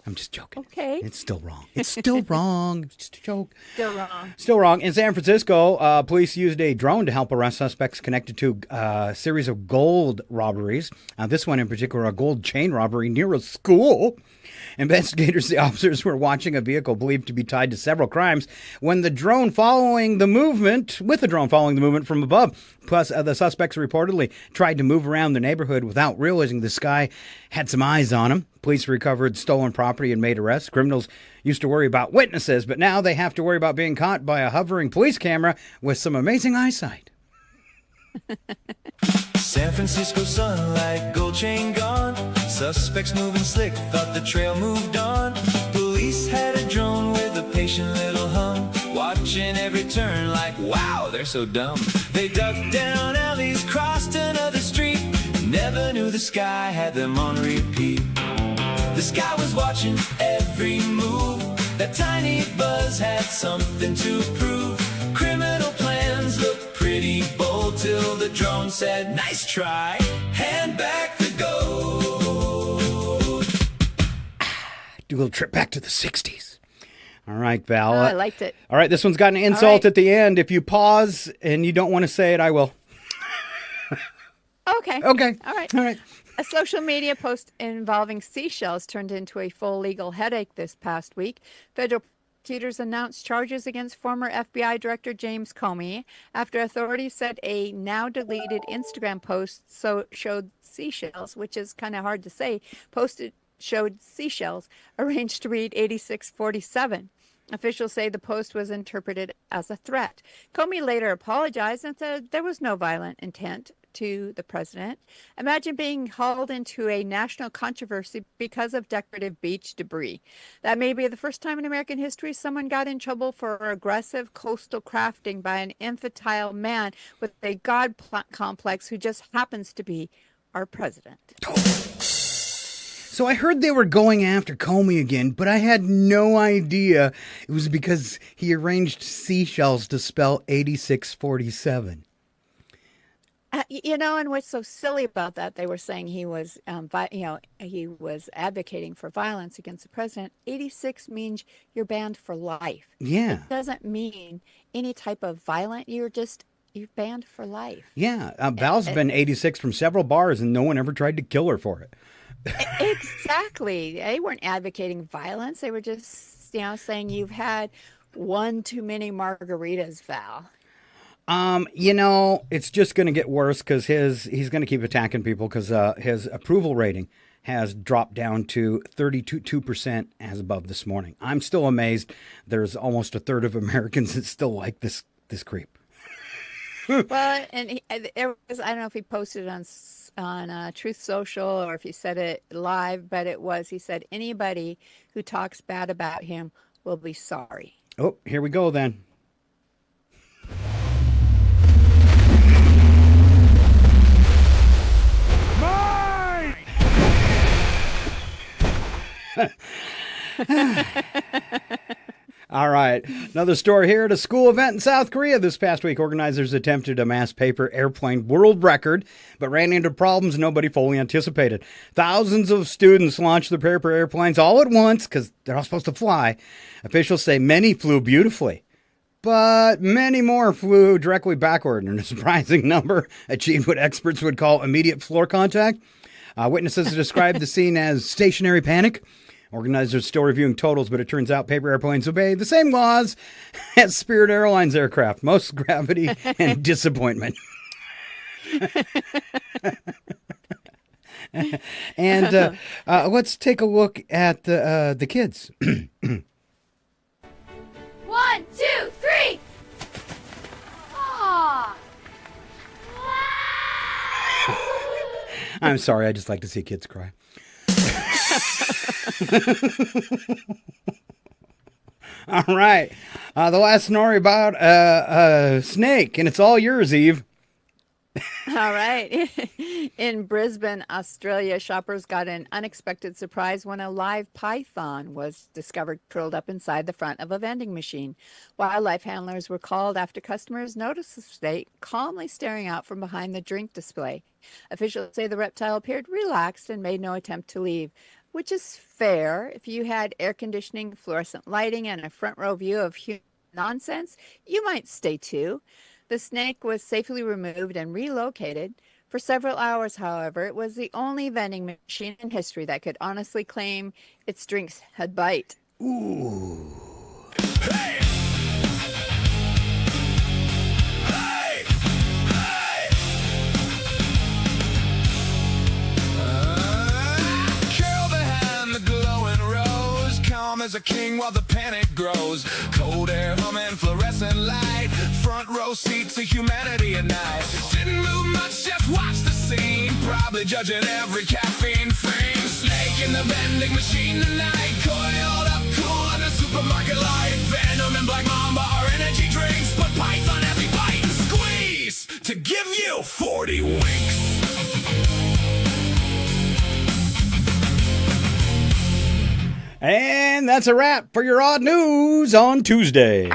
I'm just joking. Okay. It's still wrong. It's still wrong. It's just a joke. Still wrong. Still wrong. In San Francisco, police used a drone to help arrest suspects connected to a series of gold robberies. This one in particular, a gold chain robbery near a school. Investigators, the officers were watching a vehicle believed to be tied to several crimes when with the drone following the movement from above. Plus, the suspects reportedly tried to move around the neighborhood without realizing the sky had some eyes on them. Police recovered stolen property and made arrests. Criminals used to worry about witnesses, but now they have to worry about being caught by a hovering police camera with some amazing eyesight. San Francisco sunlight, gold chain gone. Suspects moving slick, thought the trail moved on. Police had a drone with a patient little hum, watching every turn like, wow, they're so dumb. They ducked down alleys, crossed another street, never knew the sky had them on repeat. The sky was watching every move. That tiny buzz had something to prove. Criminal plans looked pretty bold till the drone said, nice try, hand back the gold. Do a little trip back to the 60s. All right, Val. Oh, I liked it. All right, this one's got an insult at the end. If you pause and you don't want to say it, I will. Okay. Okay. All right. All right. A social media post involving seashells turned into a full legal headache this past week. Federal prosecutors announced charges against former FBI Director James Comey after authorities said a now deleted Instagram post showed seashells, which is kind of hard to say, showed seashells arranged to read 8647. Officials say the post was interpreted as a threat. Comey later apologized and said there was no violent intent to the president. Imagine being hauled into a national controversy because of decorative beach debris. That may be the first time in American history someone got in trouble for aggressive coastal crafting by an infantile man with a god complex who just happens to be our president. So I heard they were going after Comey again, but I had no idea it was because he arranged seashells to spell 8647. And what's so silly about that? They were saying he was, he was advocating for violence against the president. 86 means you're banned for life. Yeah. It doesn't mean any type of violent. You're banned for life. Yeah. Val's been 86 from several bars, and no one ever tried to kill her for it. Exactly. They weren't advocating violence. They were just, saying you've had one too many margaritas, Val. It's just going to get worse because he's going to keep attacking people because his approval rating has dropped down to 32% as above this morning. I'm still amazed. There's almost a third of Americans that still like this creep. Well, and I don't know if he posted it on Truth Social or if he said it live, but he said anybody who talks bad about him will be sorry. Oh, here we go then. All right. Another story here at a school event in South Korea this past week. Organizers attempted a mass paper airplane world record, but ran into problems nobody fully anticipated. Thousands of students launched the paper airplanes all at once because they're all supposed to fly. Officials say many flew beautifully, but many more flew directly backward, and a surprising number achieved what experts would call immediate floor contact. Witnesses described the scene as stationary panic. Organizers still reviewing totals, but it turns out paper airplanes obey the same laws as Spirit Airlines aircraft. Most gravity and disappointment. And let's take a look at the kids. 1, 2, 3. Aw. I'm sorry, I just like to see kids cry. All right. The last story about a snake, and it's all yours, Eve. All right. In Brisbane, Australia, shoppers got an unexpected surprise when a live python was discovered curled up inside the front of a vending machine. Wildlife handlers were called after customers noticed the snake calmly staring out from behind the drink display. Officials say the reptile appeared relaxed and made no attempt to leave, which is fair. If you had air conditioning, fluorescent lighting, and a front row view of human nonsense, you might stay too. The snake was safely removed and relocated. For several hours, however, it was the only vending machine in history that could honestly claim its drinks had bite. Ooh. Hey! Hey! Hey! Curl behind the glowing rose, calm as a king while the panic grows. Cold air humming, fluorescent light, front row seat to humanity at night. Didn't move much, just watch the scene, probably judging every caffeine fiend. Snake in the vending machine tonight, coiled up cool in a supermarket light. Venom and Black Mamba are energy drinks, but Python every bite and squeeze to give you 40 winks. And that's a wrap for your odd news on Tuesday.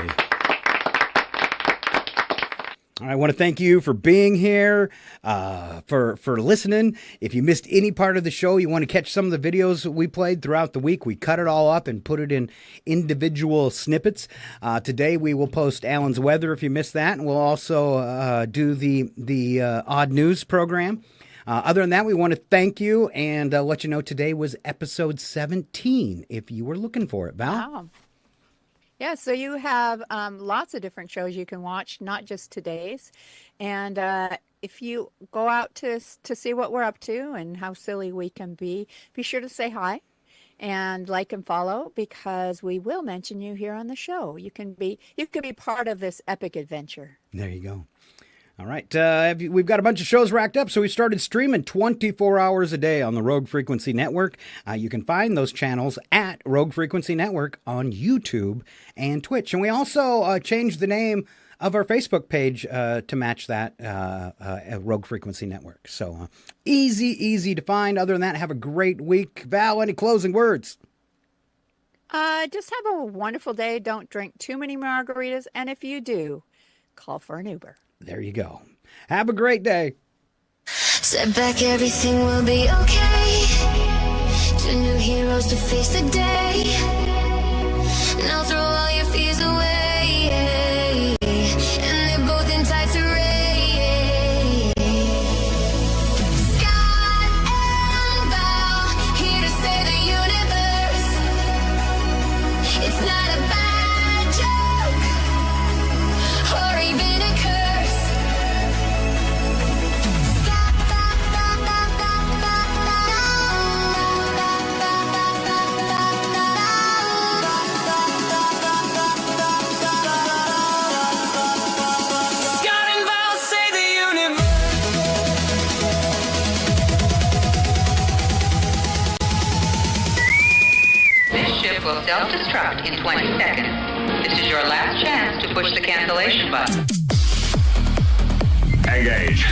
I want to thank you for being here, for listening. If you missed any part of the show, you want to catch some of the videos that we played throughout the week, we cut it all up and put it in individual snippets. Today we will post Alan's weather if you missed that, and we'll also do the odd news program. Other than that, we want to thank you and let you know today was episode 17, if you were looking for it. Val? Wow. Yeah, so you have lots of different shows you can watch, not just today's. And if you go out to see what we're up to and how silly we can be sure to say hi and like and follow, because we will mention you here on the show. You can be part of this epic adventure. There you go. All right, we've got a bunch of shows racked up, so we started streaming 24 hours a day on the Rogue Frequency Network. You can find those channels at Rogue Frequency Network on YouTube and Twitch. And we also changed the name of our Facebook page to match that Rogue Frequency Network. So easy to find. Other than that, have a great week. Val, any closing words? Just have a wonderful day. Don't drink too many margaritas. And if you do, call for an Uber. There you go. Have a great day. Step back, everything will be okay. Two new heroes to face the day. Now throw all your fears away. And they're both in tights array. Scott and Val, here to save the universe. It's not a bad joke, or even a curse. Will self-destruct in 20 seconds. This is your last chance to push the cancellation button. Engage.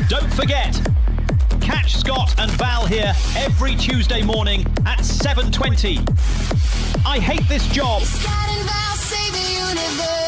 Don't forget, Catch Scott and Val here every Tuesday morning at 7:20. I hate this job. Scott and Val save the universe.